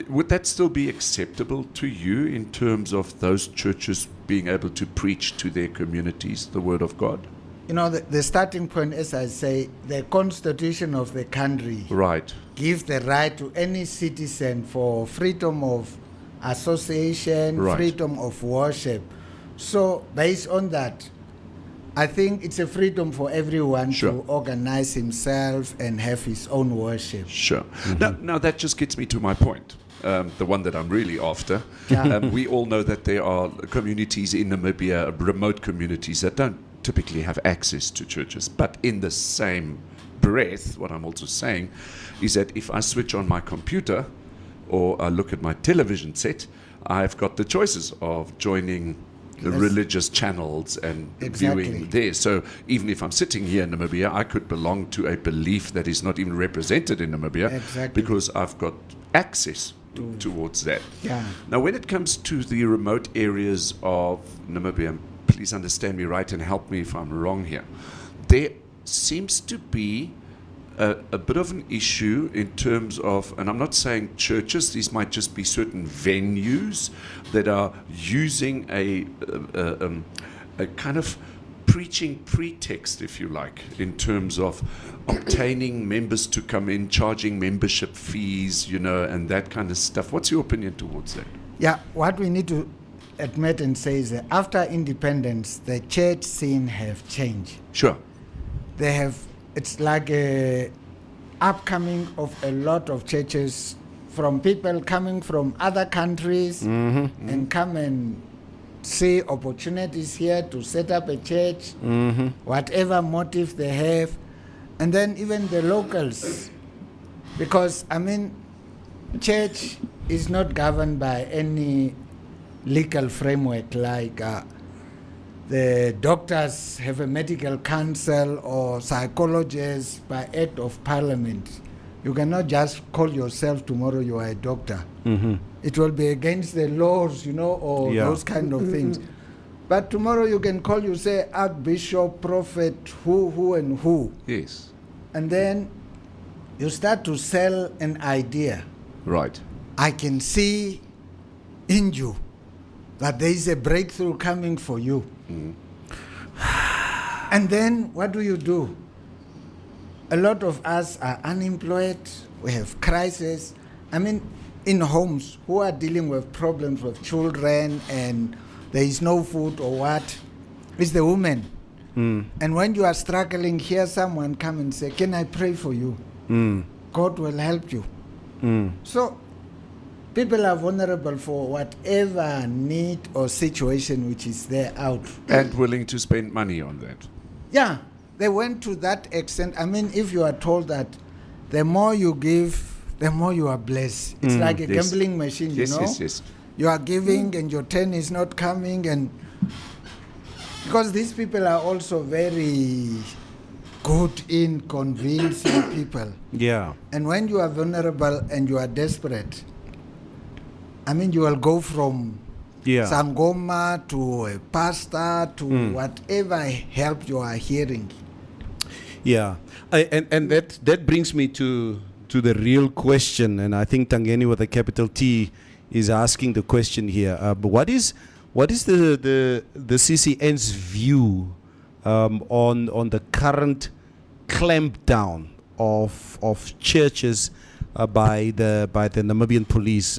would that still be acceptable to you in terms of those churches being able to preach to their communities the Word of God? The starting point, as I say, the constitution of the country Right. gives the right to any citizen for freedom of association, Right. freedom of worship. So based on that, I think it's a freedom for everyone Sure. to organize himself and have his own worship. Sure. Now that just gets me to my point, the one that I'm really after. Yeah. We all know that there are communities in Namibia, remote communities, that don't typically have access to churches. But in the same breath, what I'm also saying is that if I switch on my computer or I look at my television set, I've got the choices of joining the Yes. religious channels and Exactly. viewing there. So even if I'm sitting here in Namibia, I could belong to a belief that is not even represented in Namibia, Exactly. because I've got access towards that. Yeah. Now, when it comes to the remote areas of Namibia, please understand me right and help me if I'm wrong here. There seems to be a bit of an issue in terms of, and I'm not saying churches, these might just be certain venues that are using a kind of preaching pretext, if you like, in terms of obtaining members to come in, charging membership fees, and that kind of stuff. What's your opinion towards that? Yeah, what we need to admit and say is that after independence, the church scene have changed. Sure. It's like a upcoming of a lot of churches from people coming from other countries and come and see opportunities here to set up a church, whatever motive they have. And then even the locals, because church is not governed by any legal framework like the doctors have a medical council or psychologists by act of parliament. You cannot just call yourself tomorrow you are a doctor. It will be against the laws, or Yeah. those kind of things. But tomorrow you can call, you say, Archbishop, prophet, who and who. Yes. And then you start to sell an idea. Right. I can see in you that there is a breakthrough coming for you. And then what do? A lot of us are unemployed. We have crisis. In homes who are dealing with problems with children and there is no food or what, it's the women. And when you are struggling, hear someone come and say, can I pray for you? God will help you. So People are vulnerable for whatever need or situation which is there out. And willing to spend money on that. Yeah, they went to that extent. I mean, if you are told that the more you give, the more you are blessed. It's like a Yes. gambling machine, you Yes, know? yes, yes. You are giving and your turn is not coming, and because these people are also very good in convincing people. Yeah. And when you are vulnerable and you are desperate, I mean, you will go from Yeah. Sangoma to a pastor to whatever help you are hearing. Yeah, and that brings me to the real question, and I think Tangeni with a capital T is asking the question here. But what is the CCN's view on the current clampdown of churches by the Namibian police?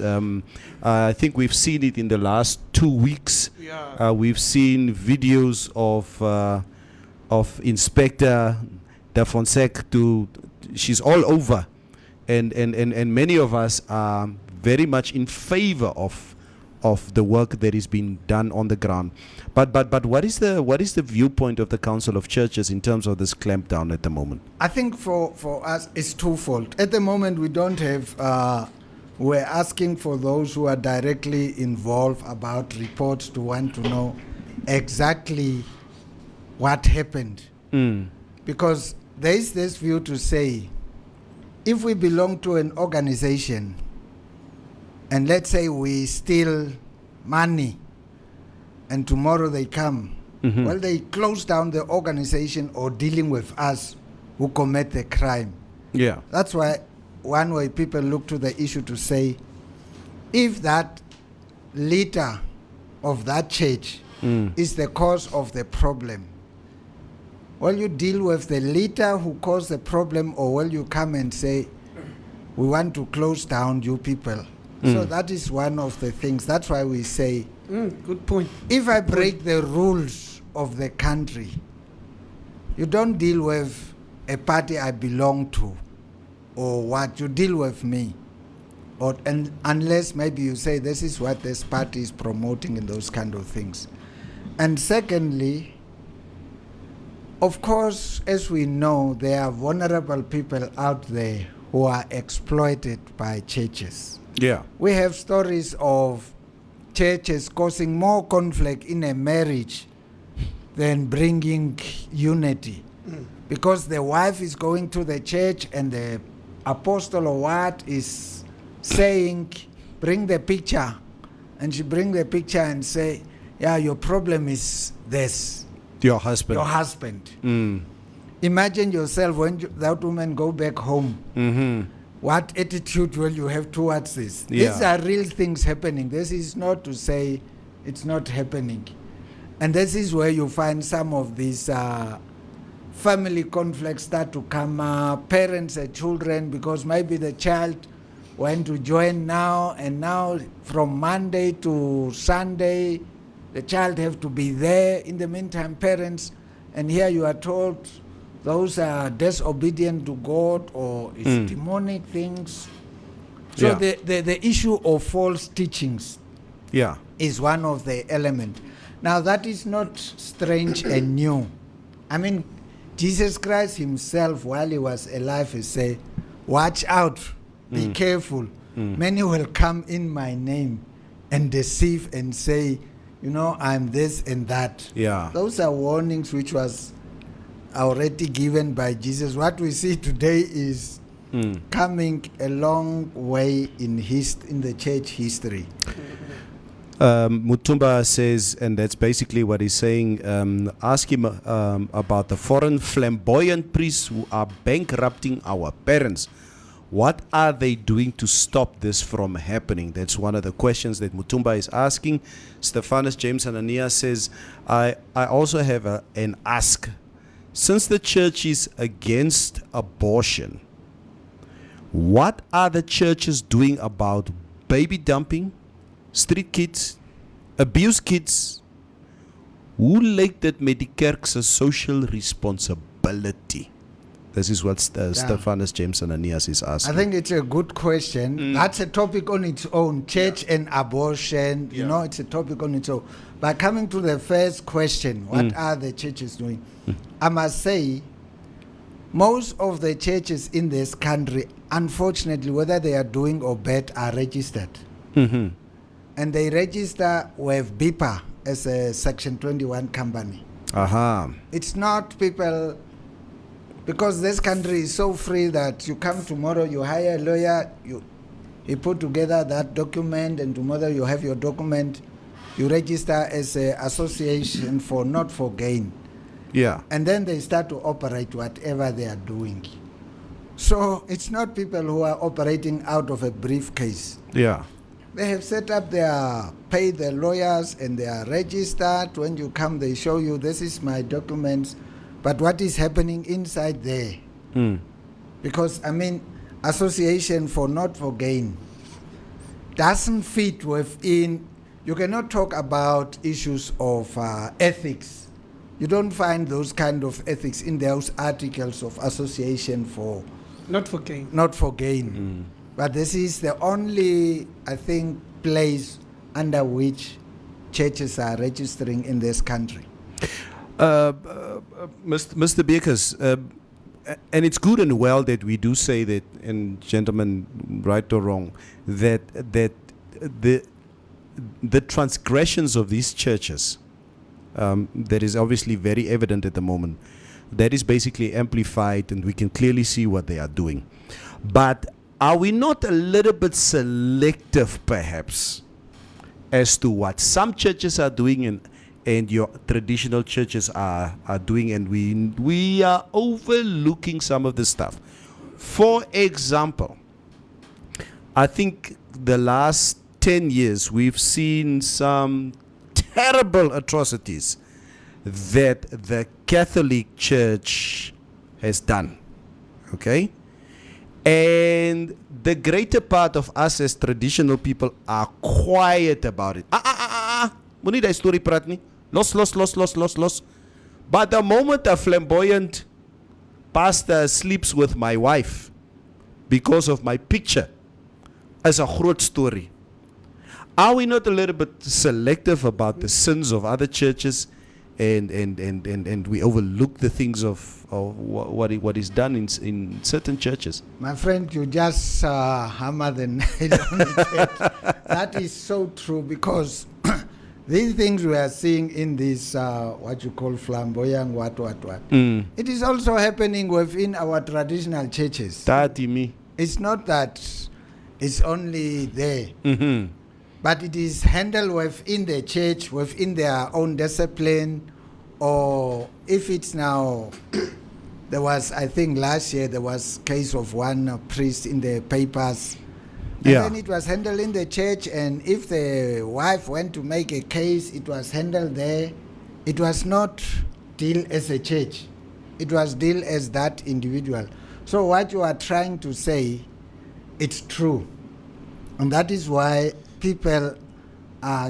I think we've seen it in the last 2 weeks. Yeah. We've seen videos of Inspector Da Fonseca. She's all over, and many of us are very much in favor of the work that is being done on the ground. But what is the viewpoint of the Council of Churches in terms of this clampdown at the moment? I think for us it's twofold. At the moment we don't have, we're asking for those who are directly involved about reports to want to know exactly what happened. Because there is this view to say, if we belong to an organization and let's say we steal money and tomorrow they come, well, they close down the organization or dealing with us who commit the crime. Yeah. That's why one way people look to the issue to say, if that leader of that church is the cause of the problem, will you deal with the leader who caused the problem, or will you come and say, we want to close down you people? So that is one of the things. That's why we say, Good point. if I break the rules of the country, you don't deal with a party I belong to or what, you deal with me. And unless maybe you say this is what this party is promoting and those kind of things. And secondly, of course, as we know, there are vulnerable people out there who are exploited by churches. Yeah. We have stories of churches causing more conflict in a marriage than bringing unity. Because the wife is going to the church and the apostle or what is saying, bring the picture. And she bring the picture and say, yeah, your problem is this. Your husband. Your husband. Imagine yourself when that woman go back home. What attitude will you have towards this? Yeah. These are real things happening. This is not to say it's not happening. And this is where you find some of these family conflicts start to come up, parents and children, because maybe the child went to join now, and now from Monday to Sunday, the child have to be there. In the meantime, parents, and here you are told those are disobedient to God or it's demonic things. So Yeah. the issue of false teachings Yeah. is one of the elements. Now that is not strange and new. I mean, Jesus Christ himself, while he was alive, he said, watch out, be careful. Many will come in my name and deceive and say, you know, I'm this and that. Yeah. Those are warnings which was already given by Jesus. What we see today is coming a long way in the church history. Mutumba says, and that's basically what he's saying, ask him about the foreign flamboyant priests who are bankrupting our parents. What are they doing to stop this from happening? That's one of the questions that Mutumba is asking. Stephanus James Anania says, I also have an ask. Since the church is against abortion, what are the churches doing about baby dumping, street kids, abused kids? Hoe lyk dit met die kerk se social responsibility? This is what Stephanus James Ananias is asking. I think it's a good question. That's a topic on its own. Church and abortion, you know, it's a topic on its own. But coming to the first question, what are the churches doing? I must say, most of the churches in this country, unfortunately, whether they are doing or bad, are registered. Mm-hmm. And they register with BIPA as a Section 21 company. Aha. It's not people, because this country is so free that you come tomorrow, you hire a lawyer, you put together that document, and tomorrow you have your document, you register as an association for not for gain. Yeah. And then they start to operate whatever they are doing. So it's not people who are operating out of a briefcase. Yeah. They have set up paid their lawyers, and they are registered. When you come, they show you, this is my documents. But what is happening inside there? Because, I mean, association for not for gain doesn't fit within, you cannot talk about issues of ethics. You don't find those kind of ethics in those articles of association for Not for gain. not for gain. But this is the only, I think, place under which churches are registering in this country. Mr. Beekers, and it's good and well that we do say that, and gentlemen, right or wrong, that the transgressions of these churches, that is obviously very evident at the moment, that is basically amplified, and we can clearly see what they are doing. But are we not a little bit selective, perhaps, as to what some churches are doing and your traditional churches are doing, and we are overlooking some of the stuff? For example, I think the last 10 years we've seen some terrible atrocities that the Catholic Church has done. Okay? And the greater part of us as traditional people are quiet about it. Moenie daai storie praat nie. Los. But the moment a flamboyant pastor sleeps with my wife because of my picture, is a groot story. Are we not a little bit selective about the sins of other churches, and we overlook the things of what is done in certain churches? My friend, you just hammer the nail on the head. That is so true, because these things we are seeing in this, what you call flamboyant, what. It is also happening within our traditional churches. Tati me. It's not that it's only there. But it is handled within the church, within their own discipline, or if it's now, there was, I think last year, there was case of one priest in the papers. And then it was handled in the church, and if the wife went to make a case, it was handled there. It was not deal as a church. It was deal as that individual. So what you are trying to say, it's true. And that is why people are,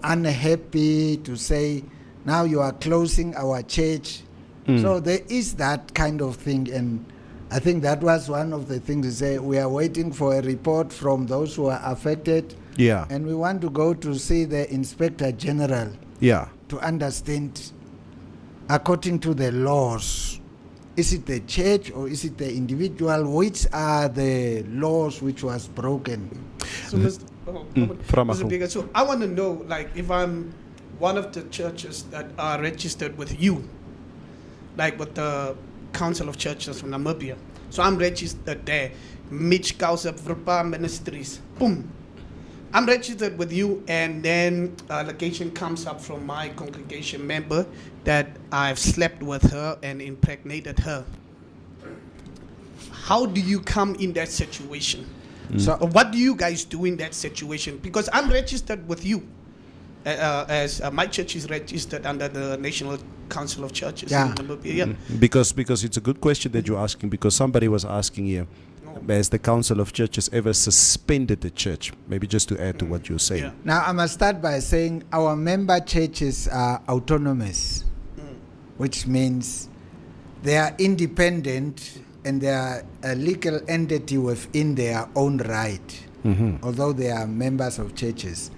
unhappy to say, now you are closing our church. So there is that kind of thing, and I think that was one of the things to say, we are waiting for a report from those who are affected. Yeah. And we want to go to see the Inspector General. Yeah. To understand, according to the laws, is it the church or is it the individual? Which are the laws which was broken? So, Mr. Bigger, so I want to know, like, if I'm one of the churches that are registered with you, like with the Council of Churches from Namibia. So I'm registered there. Mitch Kausa Vrpa Ministries. Boom. I'm registered with you, and then allegation comes up from my congregation member that I've slept with her and impregnated her. How do you come in that situation? So what do you guys do in that situation? Because I'm registered with you, as my church is registered under the National Council of Churches. Yeah. Because it's a good question that you're asking, because somebody was asking here, has the Council of Churches ever suspended the church? Maybe just to add to what you're saying. Yeah. Now, I must start by saying our member churches are autonomous, which means they are independent and they are a legal entity within their own right, although they are members of churches.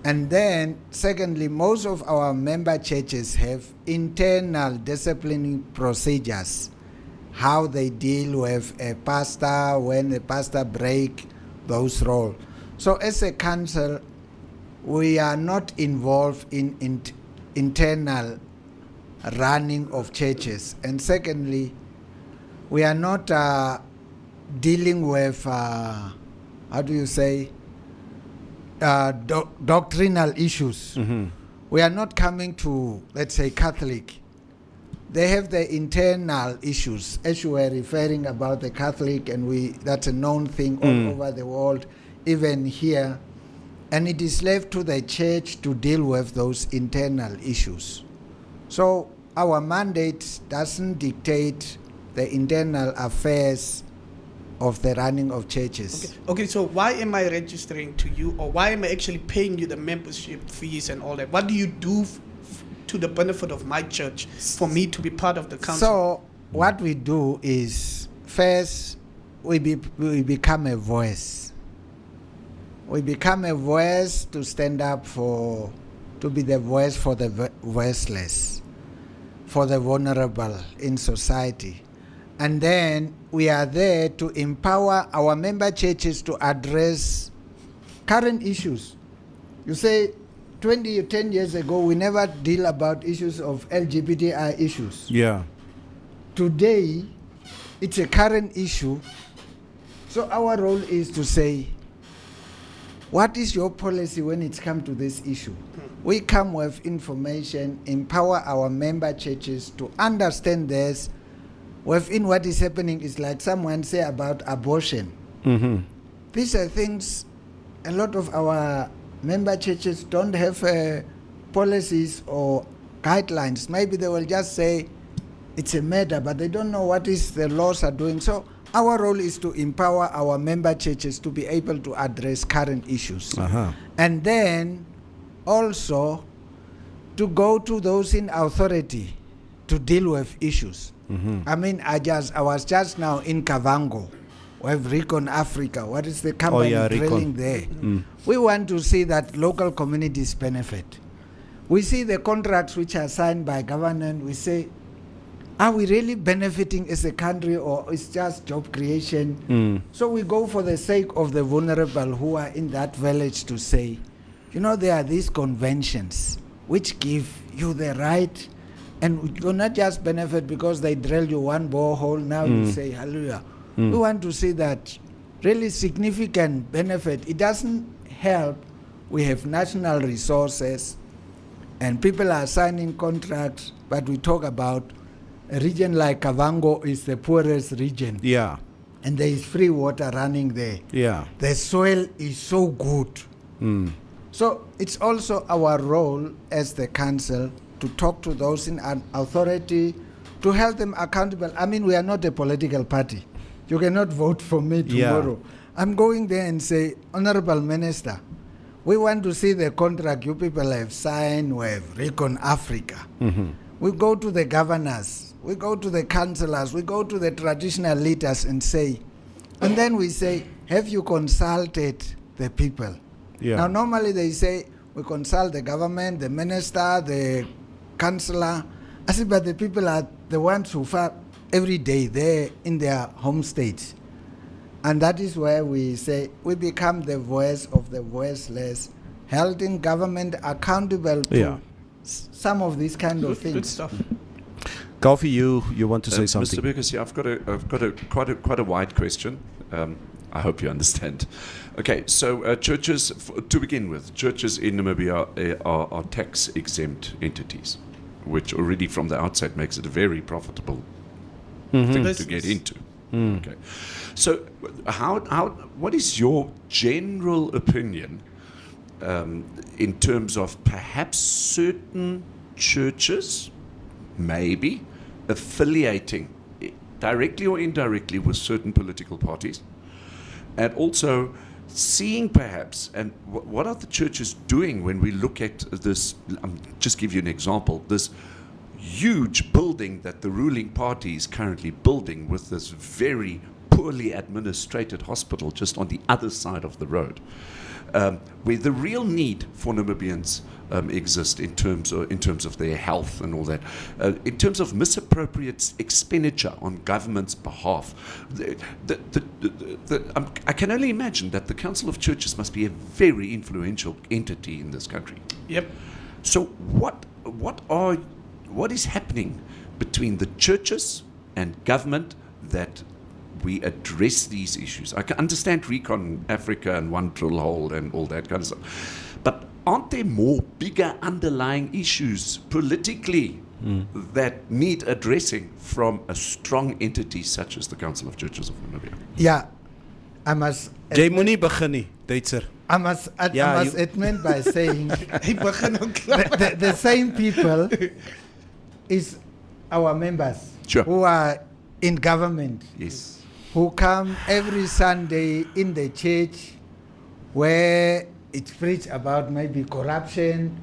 And then, secondly, most of our member churches have internal disciplining procedures, how they deal with a pastor, when the pastor break those roles. So as a council, we are not involved in internal running of churches. And secondly, we are not dealing with, how do you say, doctrinal issues. We are not coming to, let's say, Catholic. They have the internal issues, as you were referring about the Catholic, and that's a known thing all over the world, even here. And it is left to the church to deal with those internal issues. So our mandate doesn't dictate the internal affairs of the running of churches. Okay, so why am I registering to you, or why am I actually paying you the membership fees and all that? What do you do to the benefit of my church for me to be part of the council? So what we do is, first, we become a voice. We become a voice to stand up to be the voice for the voiceless, for the vulnerable in society. And then we are there to empower our member churches to address current issues. You say 10 years ago, we never deal about issues of LGBTI issues. Yeah. Today, it's a current issue. So our role is to say, what is your policy when it comes to this issue? We come with information, empower our member churches to understand this. Within what is happening is like someone say about abortion. These are things a lot of our member churches don't have policies or guidelines. Maybe they will just say it's a matter, but they don't know what is the laws are doing. So our role is to empower our member churches to be able to address current issues. And then also to go to those in authority to deal with issues. I mean, I was just now in Kavango, with Recon Africa. What is the company drilling there? We want to see that local communities benefit. We see the contracts which are signed by government. We say, are we really benefiting as a country, or it's just job creation? So we go for the sake of the vulnerable who are in that village to say, you know, there are these conventions which give you the right, and you do not just benefit because they drill you one borehole, now you say hallelujah. We want to see that really significant benefit. It doesn't help. We have national resources and people are signing contracts, but we talk about a region like Kavango is the poorest region. Yeah. And there is free water running there. Yeah. The soil is so good. So it's also our role as the council to talk to those in authority, to hold them accountable. I mean, we are not a political party. You cannot vote for me tomorrow. I'm going there and say, Honorable Minister, we want to see the contract you people have signed with Recon Africa. We go to the governors, we go to the councillors, we go to the traditional leaders and say, and then we say, have you consulted the people? Now, normally they say, we consult the government, the minister, the councillor. I say, but the people are the ones who fight every day there in their home states. And that is where we say we become the voice of the voiceless, holding government accountable to some of these kind of things. Good stuff. Golfy, you want to say something? Mr. Beckers, I've got a quite a wide question. I hope you understand. Okay, so churches, to begin with, churches in Namibia are tax-exempt entities, which already from the outset makes it a very profitable thing to get into. Okay, so what is your general opinion in terms of perhaps certain churches maybe affiliating directly or indirectly with certain political parties, and also seeing perhaps, and what are the churches doing when we look at this, just give you an example, this huge building that the ruling party is currently building with this very poorly administrated hospital just on the other side of the road, where the real need for Namibians exist in terms of their health and all that. In terms of misappropriate expenditure on government's behalf, I can only imagine that the Council of Churches must be a very influential entity in this country. Yep. So what is happening between the churches and government that we address these issues? I can understand Recon Africa and One Drill Hole and all that kind of stuff, but aren't there more bigger underlying issues politically that need addressing from a strong entity such as the Council of Churches of Namibia? Yeah, I must. Jy moenie begin nie, Duitser. I must admit by saying the the same people is our members Sure. who are in government, Yes. who come every Sunday in the church where it preach about maybe corruption,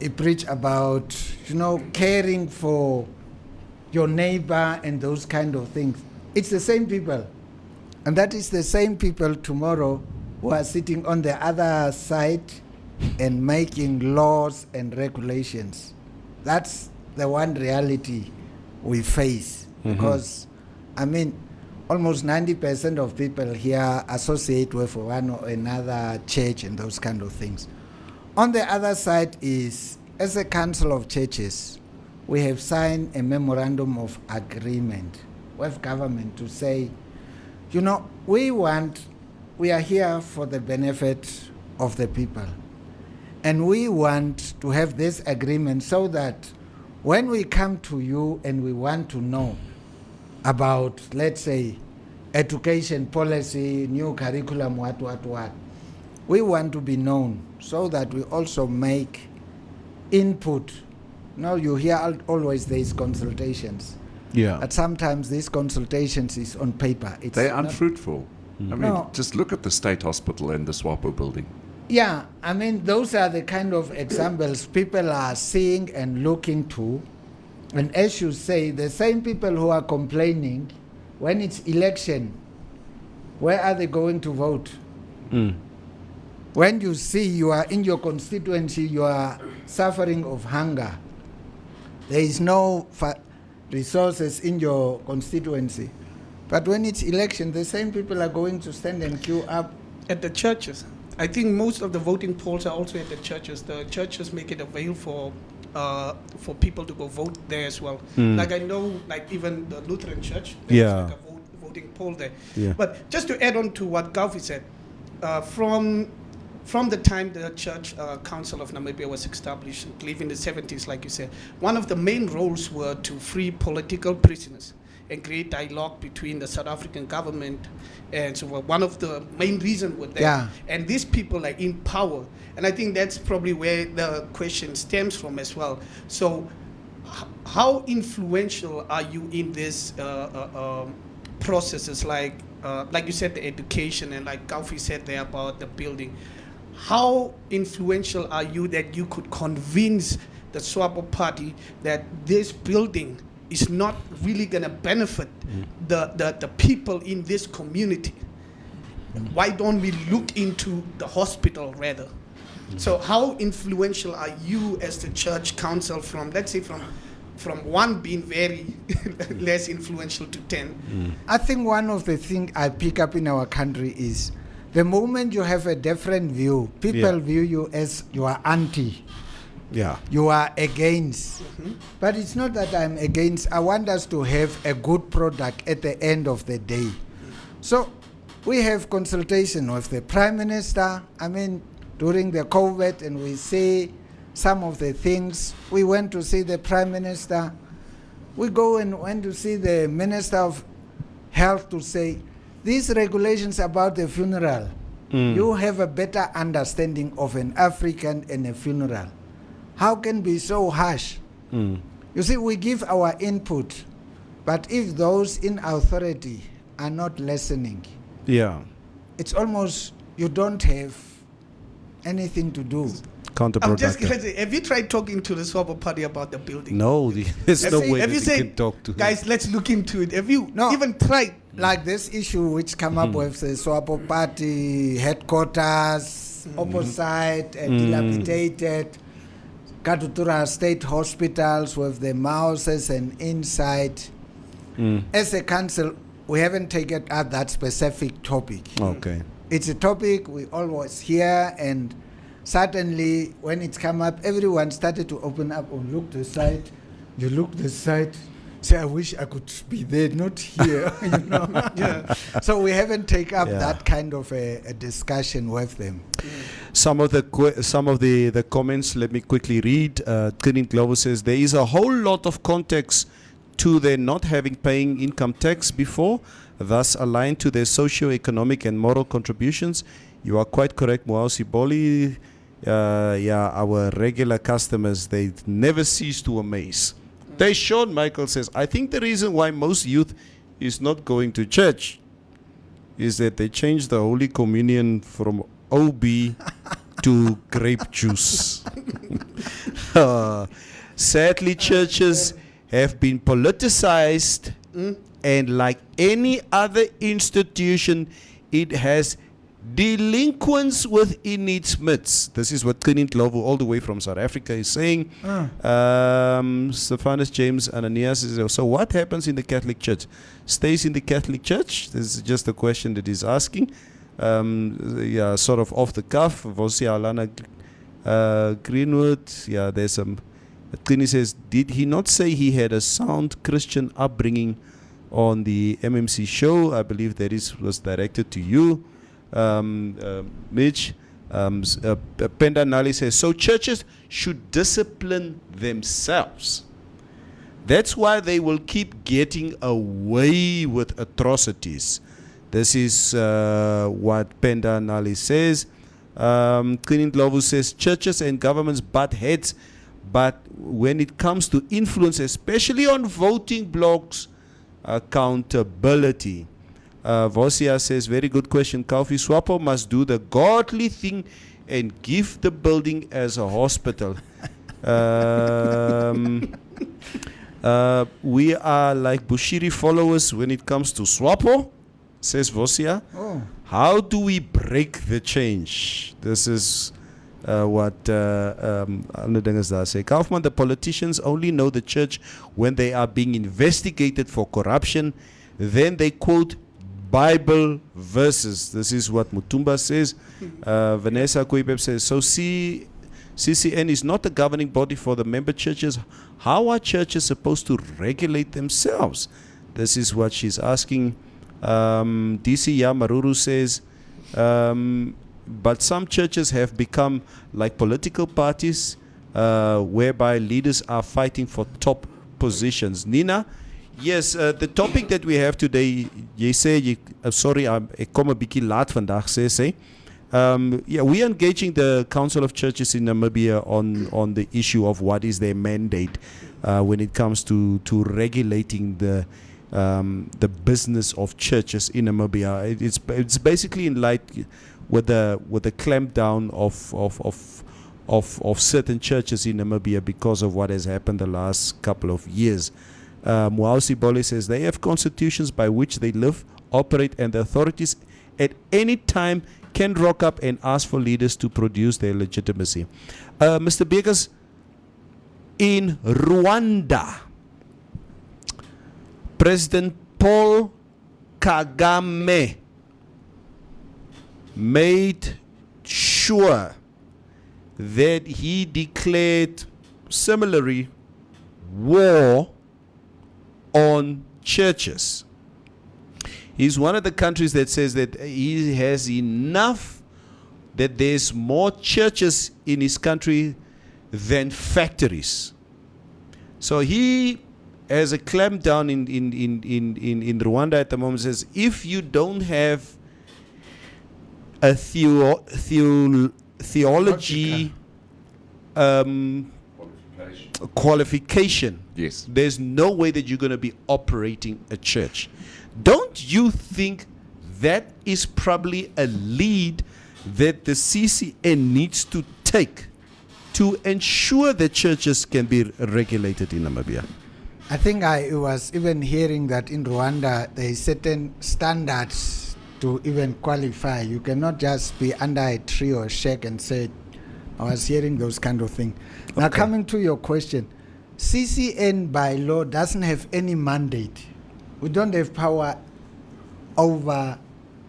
it preach about, caring for your neighbor and those kind of things. It's the same people. And that is the same people tomorrow who are sitting on the other side and making laws and regulations. That's the one reality we face. Because, almost 90% of people here associate with one or another church and those kind of things. On the other side is, as a Council of Churches, we have signed a memorandum of agreement with government to say, we are here for the benefit of the people. And we want to have this agreement so that when we come to you and we want to know about, let's say, education policy, new curriculum, what, we want to be known so that we also make input. Now you hear always these consultations. Yeah. But sometimes these consultations is on paper. They're unfruitful. No. Just look at the State Hospital and the SWAPO building. Yeah, those are the kind of examples people are seeing and looking to. And as you say, the same people who are complaining, when it's election, where are they going to vote? When you see you are in your constituency, you are suffering of hunger, there is no resources in your constituency. But when it's election, the same people are going to stand and queue up. At the churches. I think most of the voting polls are also at the churches. The churches make it available for people to go vote there as well. Like I know, like even the Lutheran Church, there's like a voting poll there. Yeah. But just to add on to what Gaufi said, from the time the Church Council of Namibia was established, I believe in the 70s, like you said, one of the main roles were to free political prisoners and create dialogue between the South African government. And so one of the main reasons were that. Yeah. And these people are in power. And I think that's probably where the question stems from as well. So how influential are you in this processes, like you said, the education, and like Gaufi said there about the building? How influential are you that you could convince the SWAPO party that this building is not really going to benefit the people in this community? Why don't we look into the hospital rather? So how influential are you as the church council from, let's say, from one being very less influential to 10? I think one of the things I pick up in our country is the moment you have a different view, people view you as you are anti. Yeah. You are against. But it's not that I'm against. I want us to have a good product at the end of the day. So we have consultation with the Prime Minister. During the COVID, and we see some of the things. We went to see the Prime Minister. We go and went to see the Minister of Health to say, these regulations about the funeral, you have a better understanding of an African and a funeral. How can be so harsh? You see, we give our input, but if those in authority are not listening, it's almost you don't have anything to do. I'm just counterproductive. gonna say, have you tried talking to the Swabo party about the building? No, there's no way Have that you you said, can talk to guys, let's look into it? Have you No. even tried? Like this issue which come up with the Swapo Party headquarters, opposite, dilapidated, Katutura state hospitals with the mouses and inside. As a council, we haven't taken up that specific topic. Okay. It's a topic we always hear, and suddenly when it come up, everyone started to open up and look the side. You look the side, say, I wish I could be there, not here. You know? Yeah. So we haven't taken up Yeah. that kind of a discussion with them. Some of the comments, let me quickly read. Clint Glover says there is a whole lot of context to their not having paying income tax before, thus aligned to their socio-economic and moral contributions. You are quite correct, Moausi Boli. Our regular customers, they never cease to amaze. Sean Michael says, I think the reason why most youth is not going to church is that they changed the Holy Communion from OB to grape juice. Sadly, churches have been politicized, and like any other institution, it has delinquents within its midst. This is what Clint Lovo, all the way from South Africa, is saying. Stephanus James Ananias says, so what happens in the Catholic Church? Stays in the Catholic Church? This is just a question that he's asking. Sort of off the cuff. Vosia Alana Greenwood. Yeah, there's some. Clint says, did he not say he had a sound Christian upbringing on the MMC show? I believe that was directed to you. Mitch, Penda Nali says, so churches should discipline themselves. That's why they will keep getting away with atrocities. This is what Penda Nali says. Cleaning Glovu says, churches and governments butt heads, but when it comes to influence, especially on voting blocks, accountability. Vosia says, very good question, Kaufi. Swapo must do the godly thing and give the building as a hospital. We are like Bushiri followers when it comes to Swapo, says Vosia. Oh. How do we break the change? This is what ander dinge is daar sê. Kaufman, the politicians only know the church when they are being investigated for corruption. Then they quote Bible verses. This is what Mutumba says. Vanessa Kuipep says, so CCN is not a governing body for the member churches. How are churches supposed to regulate themselves? This is what she's asking. DC Yamaruru says, but some churches have become like political parties whereby leaders are fighting for top positions. Nina, yes, the topic that we have today, jy sê, sorry, ek kom 'n bietjie laat vandag, sê. We're engaging the Council of Churches in Namibia on the issue of what is their mandate when it comes to regulating the business of churches in Namibia. It's basically in light with the clampdown of certain churches in Namibia because of what has happened the last couple of years. Muausi Bole says they have constitutions by which they live, operate, and the authorities at any time can rock up and ask for leaders to produce their legitimacy. Mr. Bekers, in Rwanda, President Paul Kagame made sure that he declared similarly war on churches. He's one of the countries that says that he has enough, that there's more churches in his country than factories. So he has a clampdown in Rwanda at the moment. Says if you don't have a theology qualification, Yes. there's no way that you're going to be operating a church. Don't you think that is probably a lead that the CCN needs to take to ensure that churches can be regulated in Namibia? I think I was even hearing that in Rwanda there is certain standards to even qualify. You cannot just be under a tree or shack and say, I was hearing those kind of things. Now coming to your question, CCN by law doesn't have any mandate. We don't have power over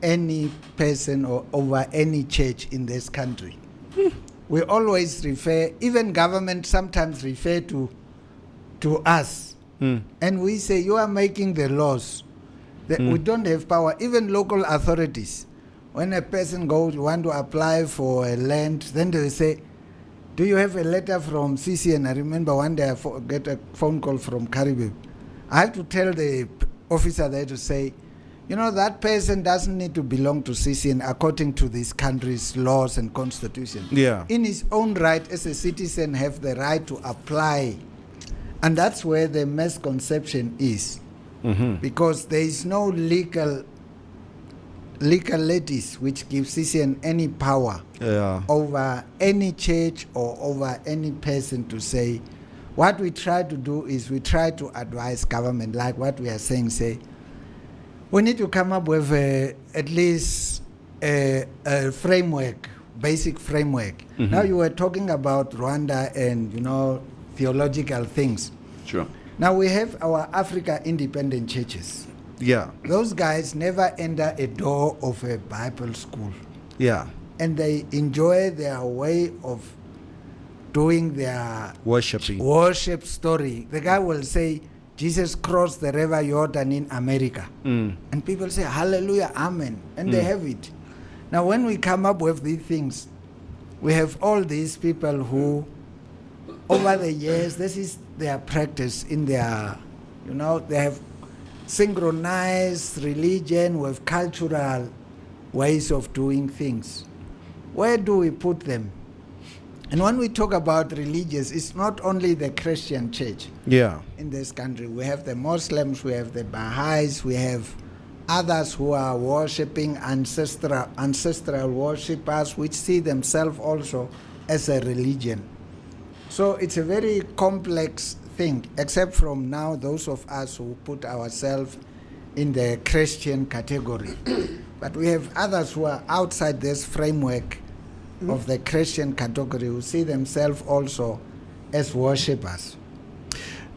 any person or over any church in this country. We always refer, even government sometimes refer to us. And we say, you are making the laws. We don't have power. Even local authorities, when a person goes, want to apply for a land, then they say, do you have a letter from CCN? I remember one day I get a phone call from Caribbean. I have to tell the officer there to say, you know, that person doesn't need to belong to CCN according to this country's laws and constitution. Yeah. In his own right as a citizen have the right to apply. And that's where the misconception is. Because there is no legalities which give CCN any power over any church or over any person to say. What we try to do is we try to advise government, like what we are saying, say, we need to come up with at least a framework, basic framework. Now you were talking about Rwanda and, you know, theological things. Sure. Now we have our Africa independent churches. Yeah. Those guys never enter a door of a Bible school. Yeah. And they enjoy their way of doing their Worshipping. worship story. The guy will say, Jesus crossed the river Jordan in America. And people say, hallelujah, amen. And they have it. Now when we come up with these things, we have all these people who, over the years, this is their practice in their, you know, they have synchronized religion with cultural ways of doing things. Where do we put them? And when we talk about religious, it's not only the Christian church in this country. We have the Muslims, we have the Baha'is, we have others who are worshipping ancestral worshippers, which see themselves also as a religion. So it's a very complex thing, except from now those of us who put ourselves in the Christian category. But we have others who are outside this framework of the Christian category who see themselves also as worshippers.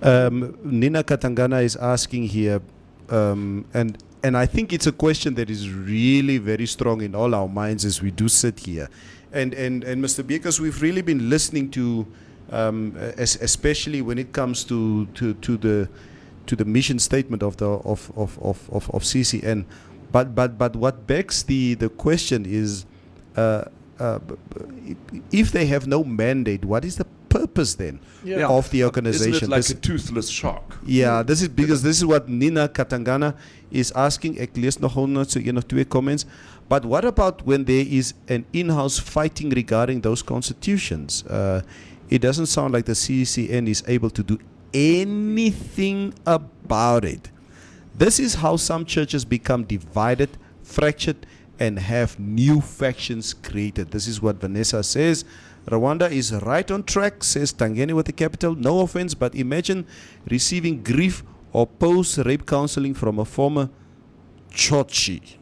Nina Katangana is asking here, and I think it's a question that is really very strong in all our minds as we do sit here. And Mr. Bekers, we've really been listening to, especially when it comes to the mission statement of CCN. But what begs the question is, if they have no mandate, what is the purpose then of the organization? Isn't it like a toothless shark? Yeah, this is because this is what Nina Katangana is asking. Ek lees nog 1 of 2 comments. But what about when there is an in-house fighting regarding those constitutions? It doesn't sound like the CCN is able to do anything about it. This is how some churches become divided, fractured, and have new factions created. This is what Vanessa says. Rwanda is right on track, says Tangeni with a capital. No offense, but imagine receiving grief or post-rape counseling from a former chochi.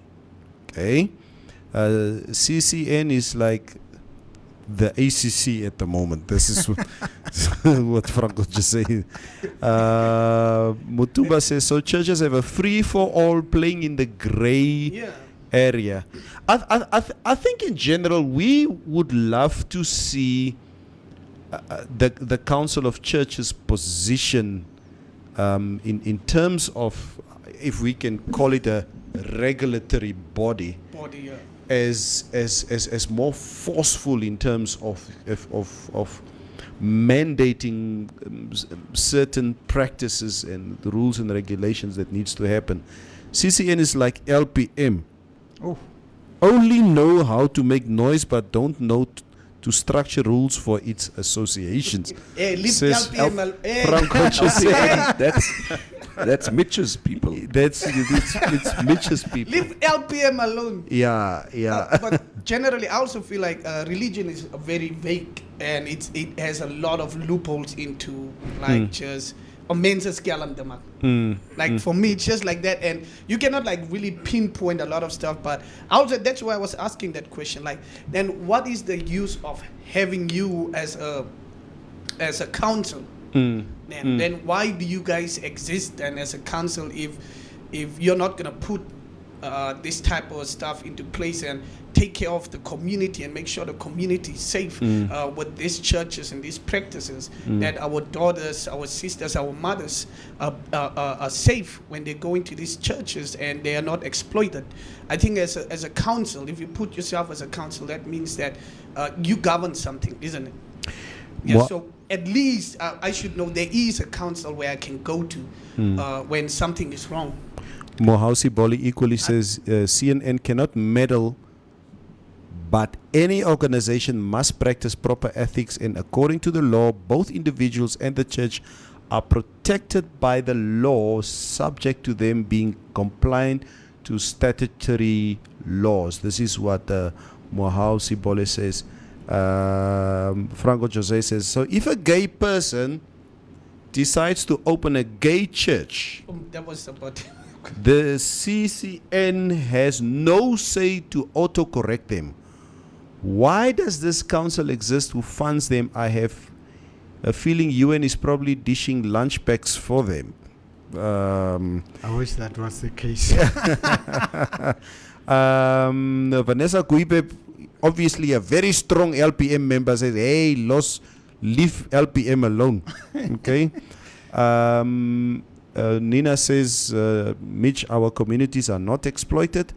Okay? CCN is like the ACC at the moment. This is what Franco just said. Mutumba says, so churches have a free-for-all playing in the gray area. I think in general we would love to see the Council of Churches position in terms of, if we can call it a regulatory body as more forceful in terms of mandating certain practices and the rules and regulations that needs to happen. CCN is like LPM. Only know how to make noise but don't know to structure rules for its associations. Says Franco just said. That's Mitch's people. It's Mitch's people. Leave LPM alone. Yeah. But generally, I also feel like religion is a very vague and it has a lot of loopholes into like just like for me it's just like that, and you cannot like really pinpoint a lot of stuff. But also that's why I was asking that question, like then what is the use of having you as a council? Then why do you guys exist then as a council if you're not gonna put this type of stuff into place and take care of the community and make sure the community is safe with these churches and these practices, that our daughters, our sisters, our mothers are safe when they go into these churches and they are not exploited. I think as a council, if you put yourself as a council, that means that you govern something, isn't it? Yeah, so at least I should know there is a council where I can go to when something is wrong. Mohausi Boli equally says CNN cannot meddle, but any organization must practice proper ethics, and according to the law, both individuals and the church are protected by the law, subject to them being compliant to statutory laws. This is what Mohausi Boli says. Franco Jose says, so if a gay person decides to open a gay church, That was about the CCN has no say to autocorrect them. Why does this council exist? Who funds them? I have a feeling UN is probably dishing lunch packs for them. I wish that was the case. Vanessa Guibe, obviously a very strong LPM member, says, hey, leave LPM alone. Okay. Nina says, Mitch, our communities are not exploited.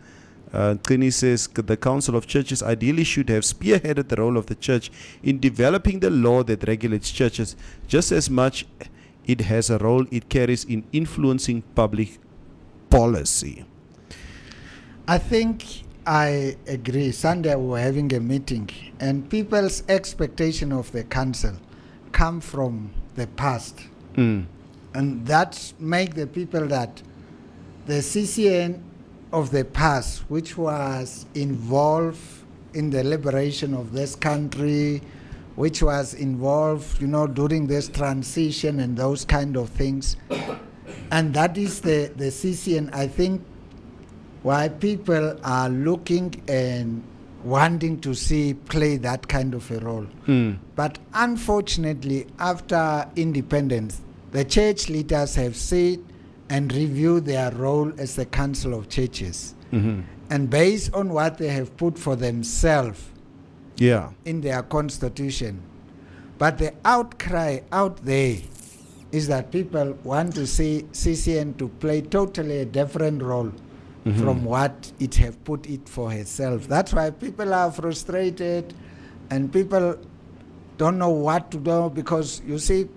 Trini says, the Council of Churches ideally should have spearheaded the role of the church in developing the law that regulates churches, just as much it has a role it carries in influencing public policy. I think I agree. Sunday we were having a meeting, and people's expectation of the council come from the past. And that make the people that the CCN of the past, which was involved in the liberation of this country, which was involved, during this transition and those kind of things. And that is the CCN, I think, why people are looking and wanting to see play that kind of a role. But unfortunately, after independence, the church leaders have said and reviewed their role as the Council of Churches. And based on what they have put for themselves in their constitution. But the outcry out there is that people want to see CCN to play totally a different role from what it have put it for herself. That's why people are frustrated and people don't know what to do, because you see,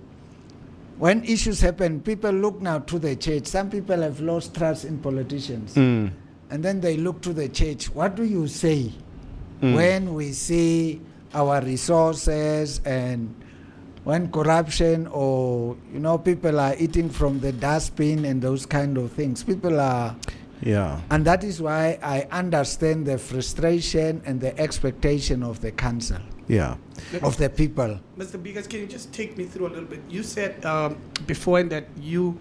when issues happen, people look now to the church. Some people have lost trust in politicians. And then they look to the church. What do you say when we see our resources and when corruption or, people are eating from the dustbin and those kind of things? People are... And that is why I understand the frustration and the expectation of the council. Of the people. Mr. Bigas, can you just take me through a little bit? You said before that you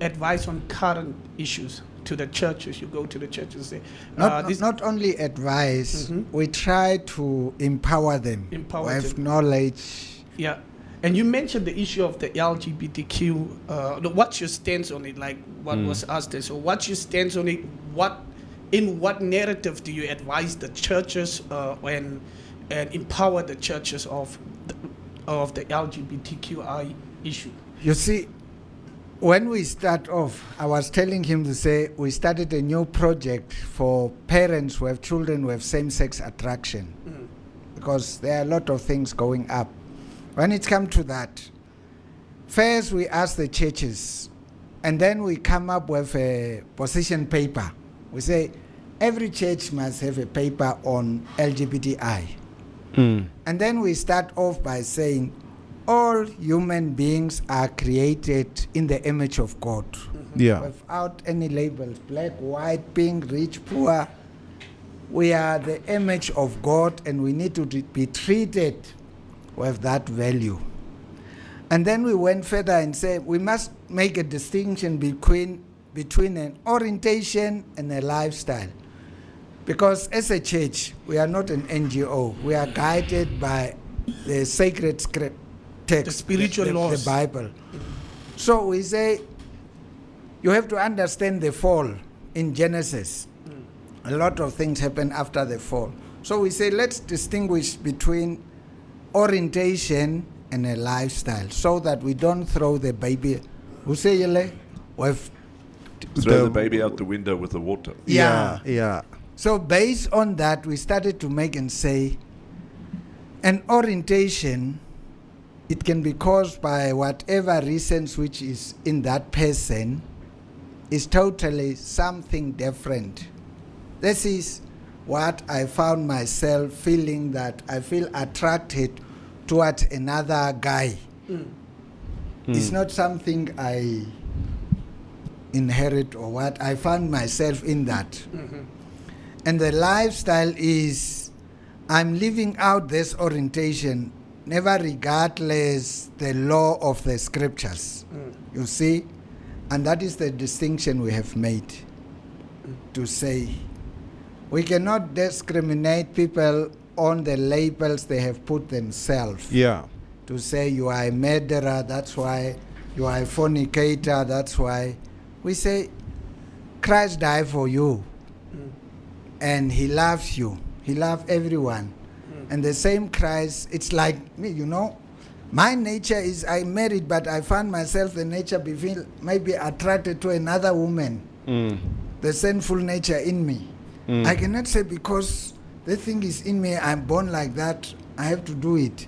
advise on current issues to the churches. You go to the churches. Say, not only advise, we try to empower them. With knowledge. Yeah. And you mentioned the issue of the LGBTQ. What's your stance on it? Like what was asked there. So what's your stance on it? In what narrative do you advise the churches and empower the churches of the LGBTQI issue? You see, when we start off, I was telling him to say we started a new project for parents who have children who have same-sex attraction, because there are a lot of things going up. When it comes to that, first we ask the churches, and then we come up with a position paper. We say every church must have a paper on LGBTI. And then we start off by saying all human beings are created in the image of God. Without any labels, black, white, pink, rich, poor. We are the image of God, and we need to be treated who have that value. And then we went further and said we must make a distinction between an orientation and a lifestyle. Because as a church, we are not an NGO. We are guided by the sacred script text, The spiritual laws. the Bible. So we say you have to understand the fall in Genesis. A lot of things happen after the fall. So we say let's distinguish between orientation and a lifestyle so that we don't throw the baby. We say, we've Throw the baby out the window with the water. Yeah. So based on that, we started to make and say, an orientation, it can be caused by whatever reasons which is in that person, is totally something different. This is what I found myself feeling, that I feel attracted towards another guy. It's not something I inherit or what. I found myself in that. And the lifestyle is I'm living out this orientation, never regardless the law of the scriptures. You see? And that is the distinction we have made to say we cannot discriminate people on the labels they have put themselves. Yeah. To say you are a murderer, that's why. You are a fornicator, that's why. We say Christ died for you. And he loves you. He loves everyone. And the same Christ, it's like me, My nature is I'm married, but I found myself the nature maybe attracted to another woman. The sinful nature in me. I cannot say because the thing is in me, I'm born like that, I have to do it.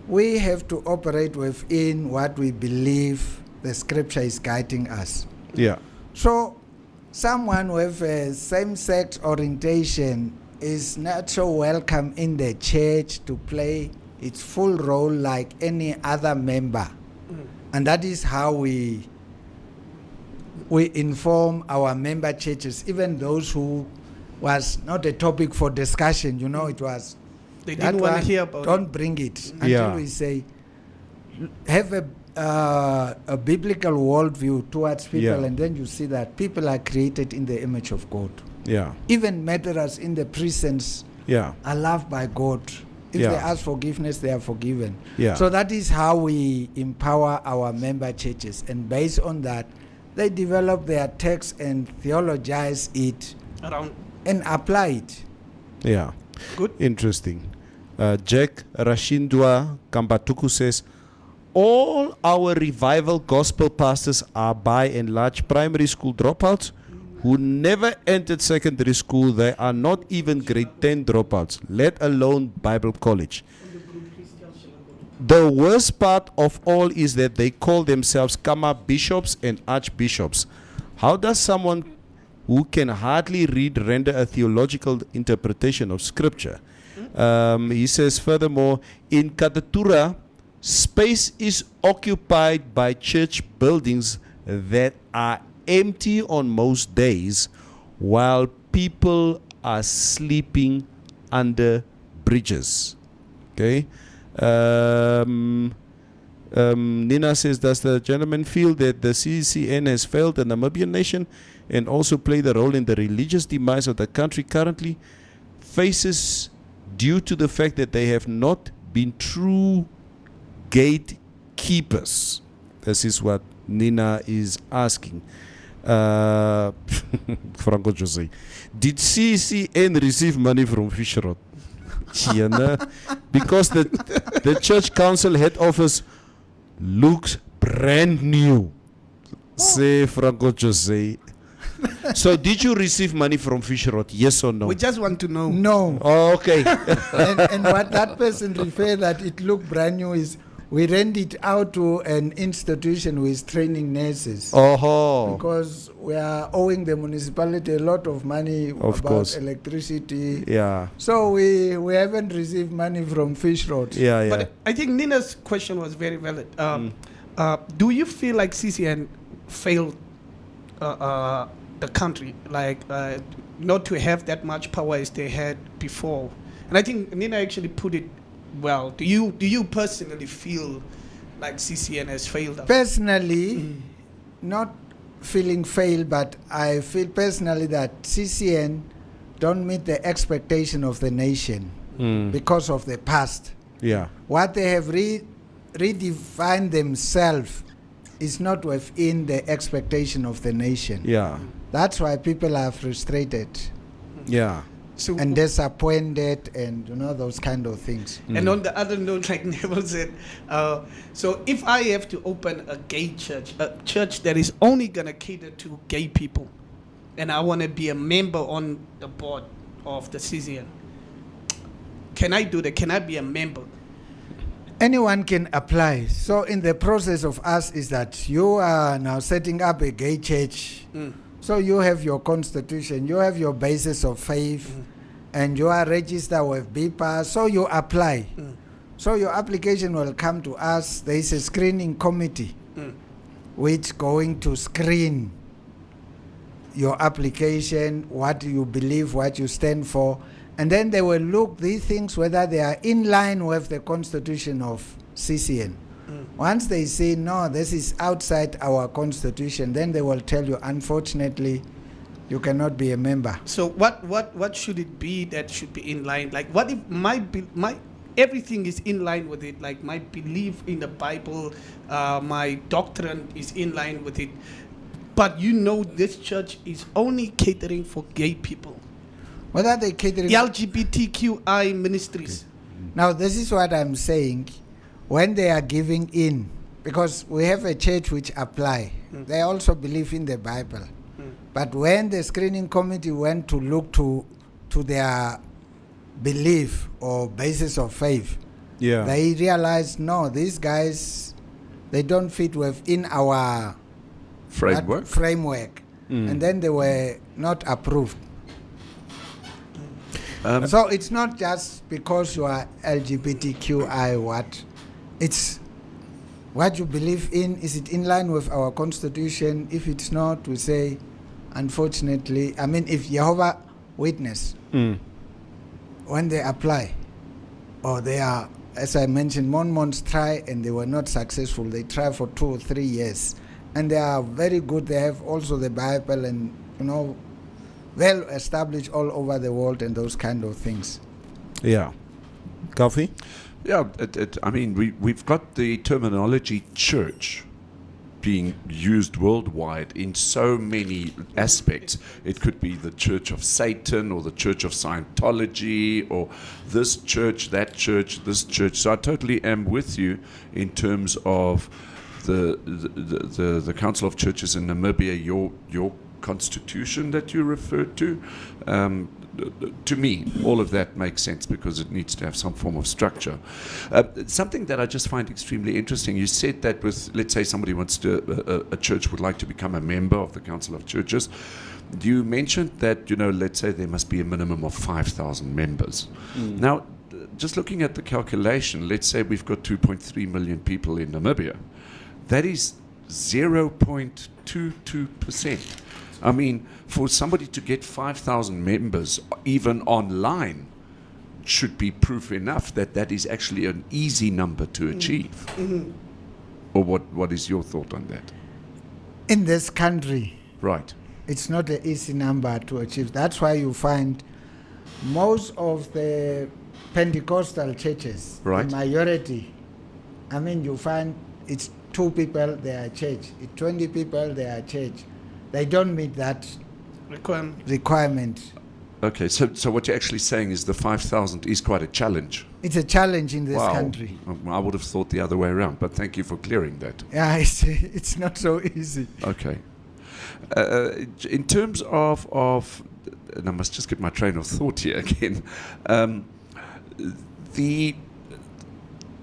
We have to operate within what we believe the scripture is guiding us. Yeah. So someone with a same-sex orientation is not so welcome in the church to play its full role like any other member. And that is how we inform our member churches, even those who was not a topic for discussion, it was. They didn't want to hear about it. Don't bring it until we say, have a biblical worldview towards people, and then you see that people are created in the image of God. Yeah. Even murderers in the prisons are loved by God. If they ask forgiveness, they are forgiven. Yeah. So that is how we empower our member churches. And based on that, they develop their text and theologize it Around. and apply it. Yeah. Good. Interesting. Jack Rashindwa Kambatuku says, all our revival gospel pastors are by and large primary school dropouts who never entered secondary school. They are not even grade 10 dropouts, let alone Bible college. The worst part of all is that they call themselves Kama bishops and archbishops. How does someone who can hardly read render a theological interpretation of scripture? He says, furthermore, in Katatura, space is occupied by church buildings that are empty on most days while people are sleeping under bridges. Okay. Nina says, does the gentleman feel that the CCN has failed the Namibian nation and also played a role in the religious demise of the country currently faces due to the fact that they have not been true gatekeepers? This is what Nina is asking. Franco Jose, did CCN receive money from Fisherot? Because the church council head office looks brand new. Say Franco Jose. So did you receive money from Fisherot? Yes or no? We just want to know. No. Oh, okay. and what that person referred that it looked brand new is we rent it out to an institution who is training nurses. Oh. Because we are owing the municipality a lot of money Of about course. electricity. Yeah. So we haven't received money from Fish Road. Yeah. But I think Nina's question was very valid. Do you feel like CCN failed the country, like not to have that much power as they had before? And I think Nina actually put it well? Do you personally feel like CCN has failed us? Personally, not feeling failed, but I feel personally that CCN don't meet the expectation of the nation because of the past. Yeah. What they have redefined themselves is not within the expectation of the nation. Yeah. That's why people are frustrated Yeah. So, and disappointed and those kind of things. and on the other note, like Neville said, so if I have to open a gay church, a church that is only going to cater to gay people, and I want to be a member on the board of the CCN, can I do that? Can I be a member? Anyone can apply. So in the process of us is that you are now setting up a gay church. So you have your constitution, you have your basis of faith, and you are registered with BIPA, so you apply. So your application will come to us. There is a screening committee which going to screen your application, what you believe, what you stand for, and then they will look these things whether they are in line with the constitution of CCN. Once they say no, this is outside our constitution, then they will tell you, unfortunately, you cannot be a member. So what should it be that should be in line? Like, what if my everything is in line with it? Like, my belief in the Bible, my doctrine is in line with it, but this church is only catering for gay people. Whether they catering LGBTQI ministries. Now, this is what I'm saying. When they are giving in, because we have a church which apply, they also believe in the Bible. But when the screening committee went to look to their belief or basis of faith, they realized, no, these guys, they don't fit within our framework. And then they were not approved. So it's not just because you are LGBTQI it's what you believe in. Is it in line with our constitution? If it's not, we say, unfortunately, if Jehovah Witness, when they apply, or they are, as I mentioned, Mormons try and they were not successful. They try for 2 or 3 years. And they are very good. They have also the Bible and, well established all over the world and those kind of things. Yeah. Coffee? Yeah, we've got the terminology church being used worldwide in so many aspects. It could be the Church of Satan or the Church of Scientology or this church, that church, this church. So I totally am with you in terms of the Council of Churches in Namibia, your constitution that you referred to. To me, all of that makes sense because it needs to have some form of structure. Something that I just find extremely interesting, you said that with, let's say somebody wants to, a church would like to become a member of the Council of Churches. You mentioned that, let's say there must be a minimum of 5,000 members. Now, just looking at the calculation, let's say we've got 2.3 million people in Namibia. That is 0.22%. For somebody to get 5,000 members, even online, should be proof enough that is actually an easy number to achieve. Or what is your thought on that? In this country, right, it's not an easy number to achieve. That's why you find most of the Pentecostal churches, right, the majority, you find it's 2 people, they are church. It's 20 people, they are church. They don't meet that requirement. Okay, so what you're actually saying is the 5,000 is quite a challenge. It's a challenge in this country. I would have thought the other way around, but thank you for clearing that. Yeah, it's not so easy. Okay. In terms of, and I must just get my train of thought here again,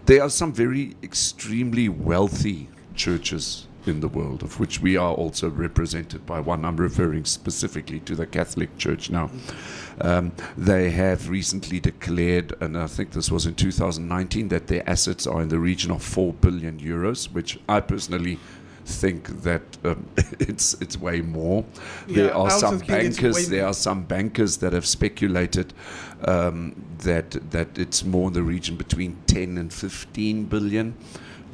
there are some very extremely wealthy churches in the world, of which we are also represented by one. I'm referring specifically to the Catholic Church now. They have recently declared, and I think this was in 2019, that their assets are in the region of 4 billion euros, which I personally think that it's way more. Yeah, There I are also some think it's bankers. way There more. are some bankers that have speculated that it's more in the region between 10 and 15 billion.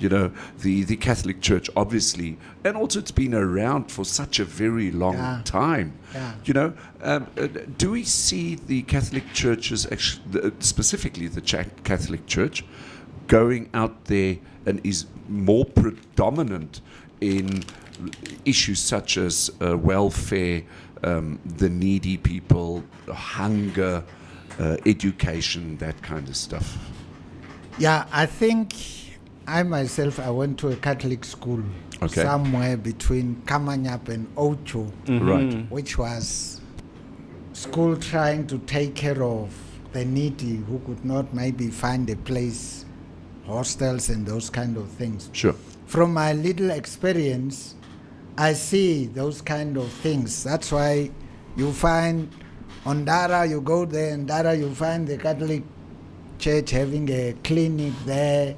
You know, the Catholic Church, obviously, and also it's been around for such a very long Yeah. time. Yeah. You know, do we see the Catholic churches, specifically the Catholic Church, going out there and is more predominant in issues such as welfare, the needy people, hunger, education, that kind of stuff? Yeah, I think I myself, I went to a Catholic school Okay. somewhere between Kamanyap and Ocho, Right. which was school trying to take care of the needy who could not maybe find a place, hostels and those kind of things. Sure. From my little experience, I see those kind of things. That's why you find on Dara, you go there, and Dara, you find the Catholic Church having a clinic there,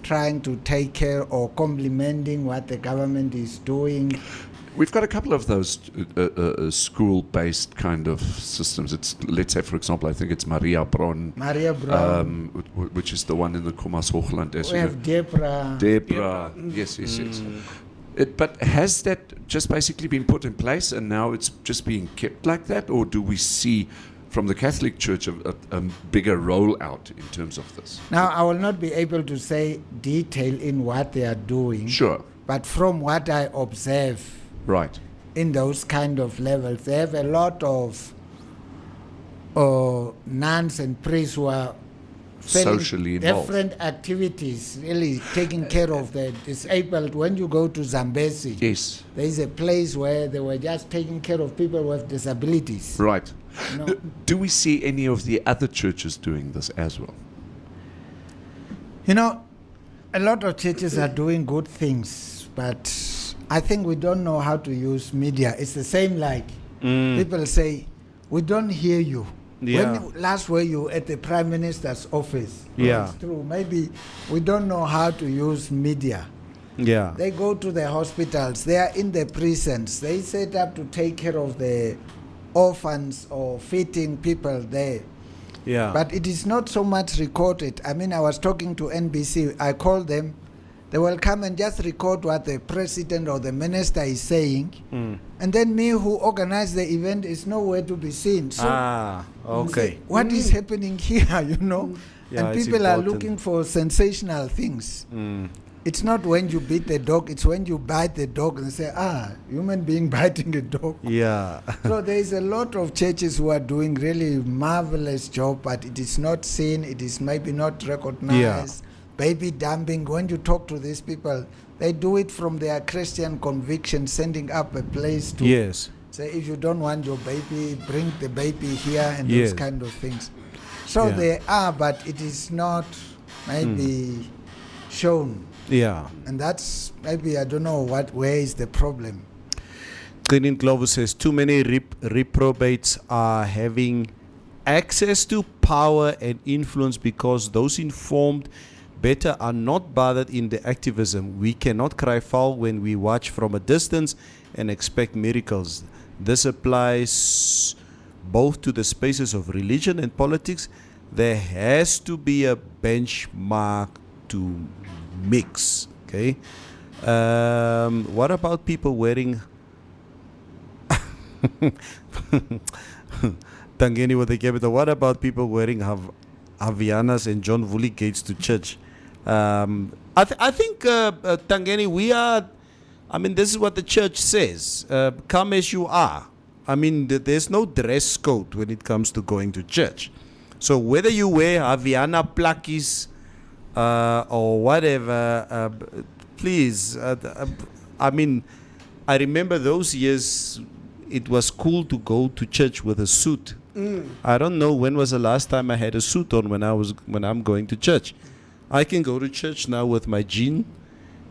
trying to take care or complementing what the government is doing. We've got a couple of those school-based kind of systems. It's, let's say, for example, I think it's Maria Bron, Maria Brown, which is the one in the Khomas Hoogland. As we you know. have Debra. Debra. Yes. But has that just basically been put in place and now it's just being kept like that? Or do we see from the Catholic Church a bigger rollout in terms of this? Now, I will not be able to say detail in what they are doing. Sure. But from what I observe Right. in those kind of levels, they have a lot of nuns and priests who are fairly Socially involved. different activities, really taking care of the disabled. When you go to Zambezi, Yes. there is a place where they were just taking care of people with disabilities. Right. No. Do we see any of the other churches doing this as well? You know, a lot of churches are doing good things, but I think we don't know how to use media. It's the same like people say, we don't hear you. Yeah. When last were you at the Prime Minister's office? Yeah. It's true. Maybe we don't know how to use media. Yeah. They go to the hospitals. They are in the prisons. They set up to take care of the orphans or feeding people there. Yeah. But it is not so much recorded. I mean, I was talking to NBC. I called them. They will come and just record what the president or the minister is saying. And then me who organized the event is nowhere to be seen. So Okay. what is happening here, you know? Yeah, and it's people are important. looking for sensational things. It's not when you beat the dog, it's when you bite the dog and say, human being biting a dog. Yeah. So there is a lot of churches who are doing really marvelous job, but it is not seen, it is maybe not recognized. Baby dumping, when you talk to these people, they do it from their Christian conviction, sending up a place to Yes. say, if you don't want your baby, bring the baby here and Yes. those kind of things. So Yeah. they are, but it is not maybe shown. Yeah. And that's maybe, I don't know where is the problem. Cleaning Clover says too many reprobates are having access to power and influence because those informed better are not bothered in the activism. We cannot cry foul when we watch from a distance and expect miracles. This applies both to the spaces of religion and politics. There has to be a benchmark to mix. Okay. What about people wearing Tangeni with the capital? What about people wearing Havianas and John Woolley gates to church? I think Tangeni, we are. I mean, this is what the church says. Come as you are. I mean, there's no dress code when it comes to going to church. So whether you wear Haviana plakis or whatever, please. I mean, I remember those years. It was cool to go to church with a suit. I don't know when was the last time I had a suit on when I'm going to church. I can go to church now with my jean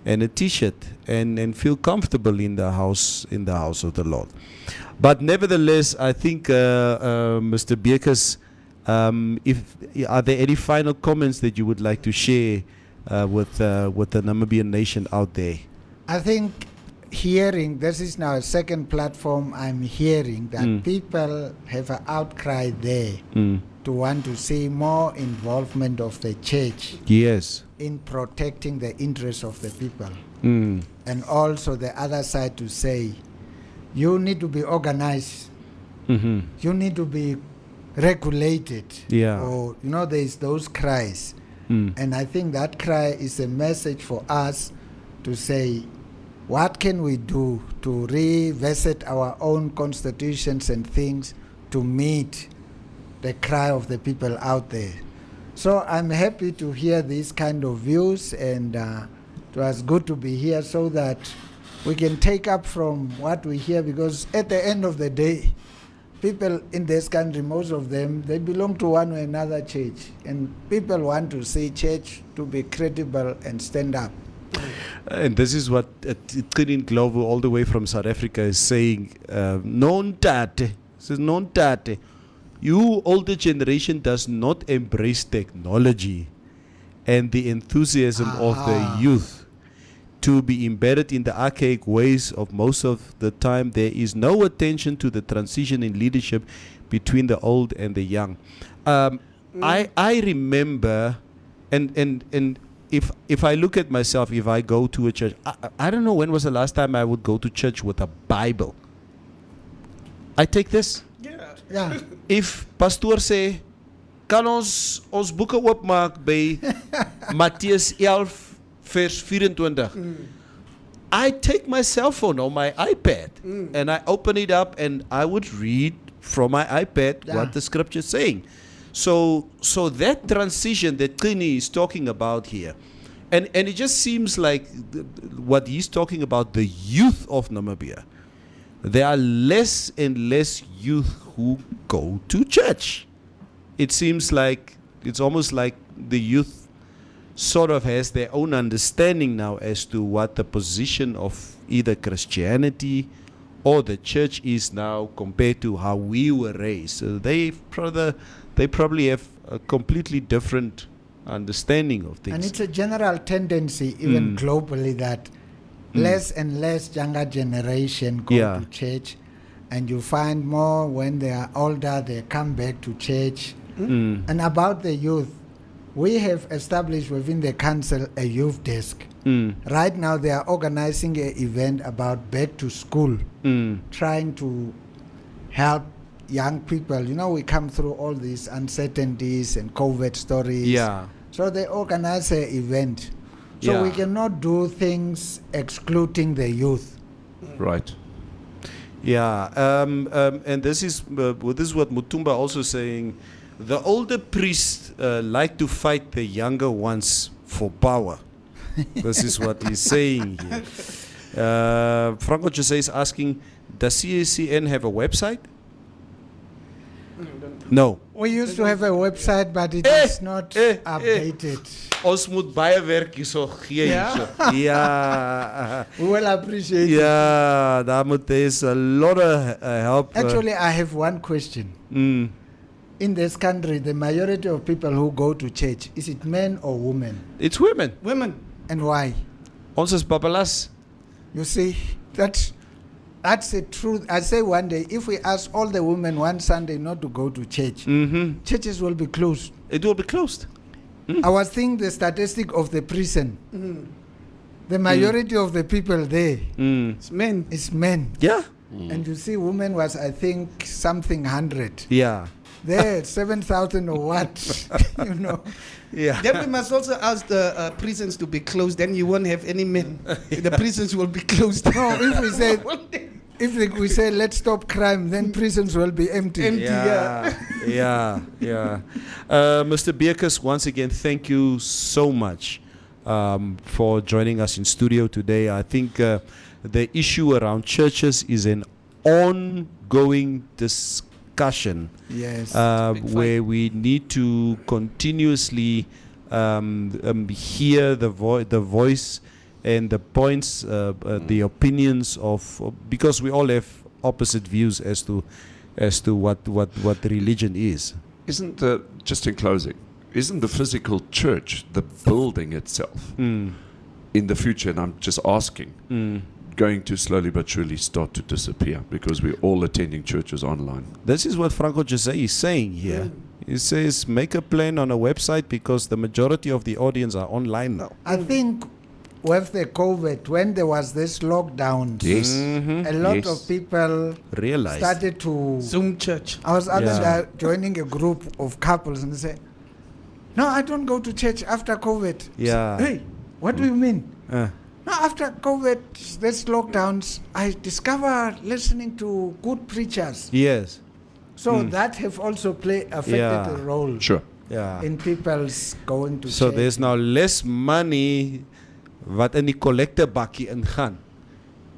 and a t-shirt and feel comfortable in the house of the Lord. But nevertheless, I think Mr. Beekers, are there any final comments that you would like to share with the Namibian nation out there? I think hearing, this is now a second platform, I'm hearing that people have an outcry there to want to see more involvement of the church Yes. in protecting the interests of the people. Mm. And also the other side to say, you need to be organized, Mm-hmm. you need to be regulated. Yeah. Or, there's those cries. And I think that cry is a message for us to say, what can we do to revisit our own constitutions and things to meet the cry of the people out there? So I'm happy to hear these kind of views, and it was good to be here so that we can take up from what we hear, because at the end of the day, people in this country, most of them, they belong to one or another church, and people want to see church to be credible and stand up. And this is what Trin Glovo, all the way from South Africa, is saying. Non-tate. Says non-tate. You older generation does not embrace technology and the enthusiasm of the youth to be embedded in the archaic ways of most of the time. There is no attention to the transition in leadership between the old and the young. I remember, and if I look at myself, if I go to a church, I don't know when was the last time I would go to church with a Bible. I take this. Yeah. If pastoor sê, kan ons boeke oopmaak by Mattheus 11 vers 24. I take my cell phone or my iPad and I open it up and I would read from my iPad what the scripture is saying. So that transition that Trini is talking about here, and it just seems like what he's talking about, the youth of Namibia. There are less and less youth who go to church. It seems like it's almost like the youth sort of has their own understanding now as to what the position of either Christianity or the church is now compared to how we were raised. So they probably have a completely different understanding of things. And it's a general tendency, even globally, that less and less younger generation go to church, and you find more when they are older, they come back to church. And about the youth, we have established within the council a youth desk. Right now they are organizing an event about back to school, trying to help young people. We come through all these uncertainties and COVID stories. Yeah. So they organize an event. So we cannot do things excluding the youth. Right. Yeah, and this is what Mutumba also saying. The older priests like to fight the younger ones for power. This is what he's saying here. Franco Jose is asking, does CACN have a website? No. We used to have a website, but it is not updated. Ons moet baie werk hierso gee hierso. Ja. We will appreciate it. Yeah, there's a lot of help. Actually, I have one question. In this country, the majority of people who go to church, is it men or women? It's women. Women. And why? Ons is babalas. You see, that's the truth. I say one day, if we ask all the women one Sunday not to go to church, churches will be closed. It will be closed. I was thinking the statistic of the prison. The majority of the people there It's men. is men. Yeah. And you see, women was, I think, something 100. Yeah. There, 7,000 or what, Yeah. Then we must also ask the prisons to be closed. Then you won't have any men. The prisons will be closed. No, if we say let's stop crime, then prisons will be empty. Yeah. Mr. Beekers, once again, thank you so much for joining us in studio today. I think the issue around churches is an ongoing discussion. Yes. Where we need to continuously hear the voice and the points, the opinions of, because we all have opposite views as to what religion is. Just in closing, isn't the physical church, the building itself, in the future, and I'm just asking, going to slowly but surely start to disappear because we're all attending churches online. This is what Franco Jose is saying here. He says, make a plan on a website because the majority of the audience are online now. I think with the COVID, when there was this lockdown, Yes. a lot of people Realize. started to Zoom church. I was joining a group of couples and they say, no, I don't go to church after COVID. Yeah. Hey, what do you mean? Uh, No, after COVID, this lockdowns, I discovered listening to good preachers. yes. So that have also affected Yeah. a role Sure. Yeah. in people's going to So church. there's now less money wat in die collecte bakkie ingaan,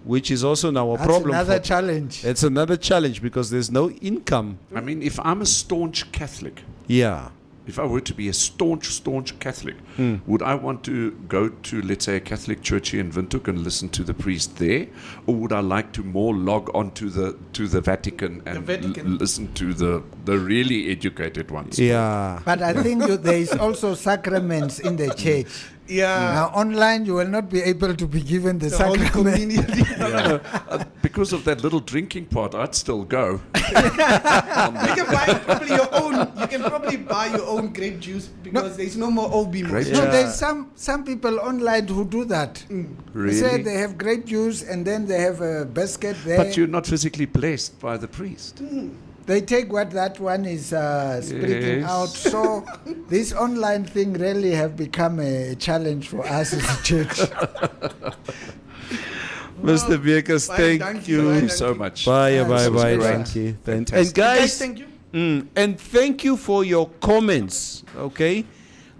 which is also now a That's problem. another for- challenge. It's another challenge because there's no income. I mean, if I'm a staunch Catholic, Yeah. if I were to be a staunch Catholic, would I want to go to, let's say, a Catholic church here in Windhoek and listen to the priest there, or would I like to more log on to the Vatican and listen to the really educated ones? Yeah. But I think there is also sacraments in the church. Yeah. Now, online, you will not be able to be given the Holy sacrament. Communion. Because of that little drinking part, I'd still go. You can buy probably your own. You can probably buy your own grape juice because there's no more OB. Grape No, Yeah. there's some people online who do that. They say Really? they have grape juice and then they have a basket there. But you're not physically blessed by the priest. They take what that one is speaking Yes. out. So this online thing really have become a challenge for us as a church. Mr. Bekers, Bye, thank you. you. Thank you so much. Bye, bye, This was bye. great. Thank you. And Fantastic. guys, Thank you. and thank you for your comments. Okay,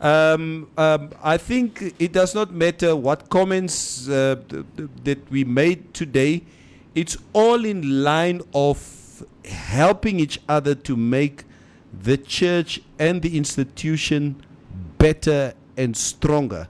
I think it does not matter what comments that we made today. It's all in line of helping each other to make the church and the institution better and stronger.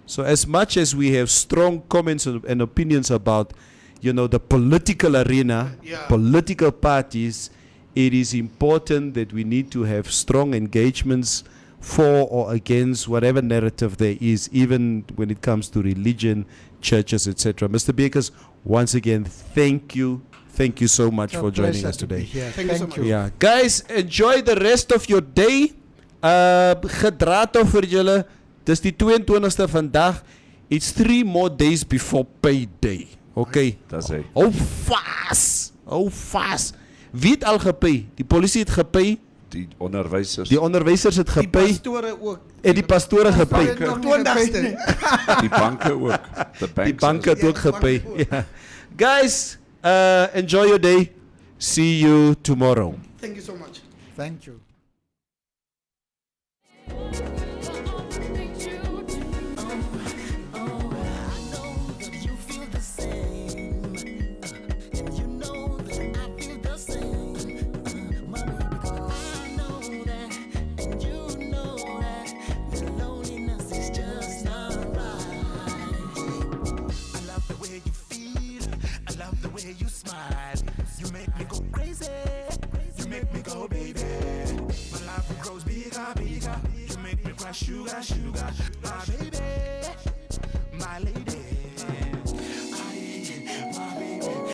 So as much as we have strong comments and opinions about, the political arena, Yeah. political parties, it is important that we need to have strong engagements for or against whatever narrative there is, even when it comes to religion, churches, etc. Mr. Bekers, once again, thank you. Thank you so much for joining Pleasure us to be today. here. Thank you so much. Yeah, guys, enjoy the rest of your day. Gedrato vir julle. Dis die 22ste vandag. It's 3 more days before payday. Okay. Does he? Hou vas. Hou vas. Wie het al gepay? Die polisie het gepay. Die onderwysers, Die onderwysers het Die gepay. pastore ook. En die pastore gepay. Nog nie 20ste. die banke ook. The banks Die banke het Ja, ook die banke gepay. ook. Ja. Guys, enjoy your day. See you tomorrow. Thank you so much. Thank you. Sugar, my baby, my lady.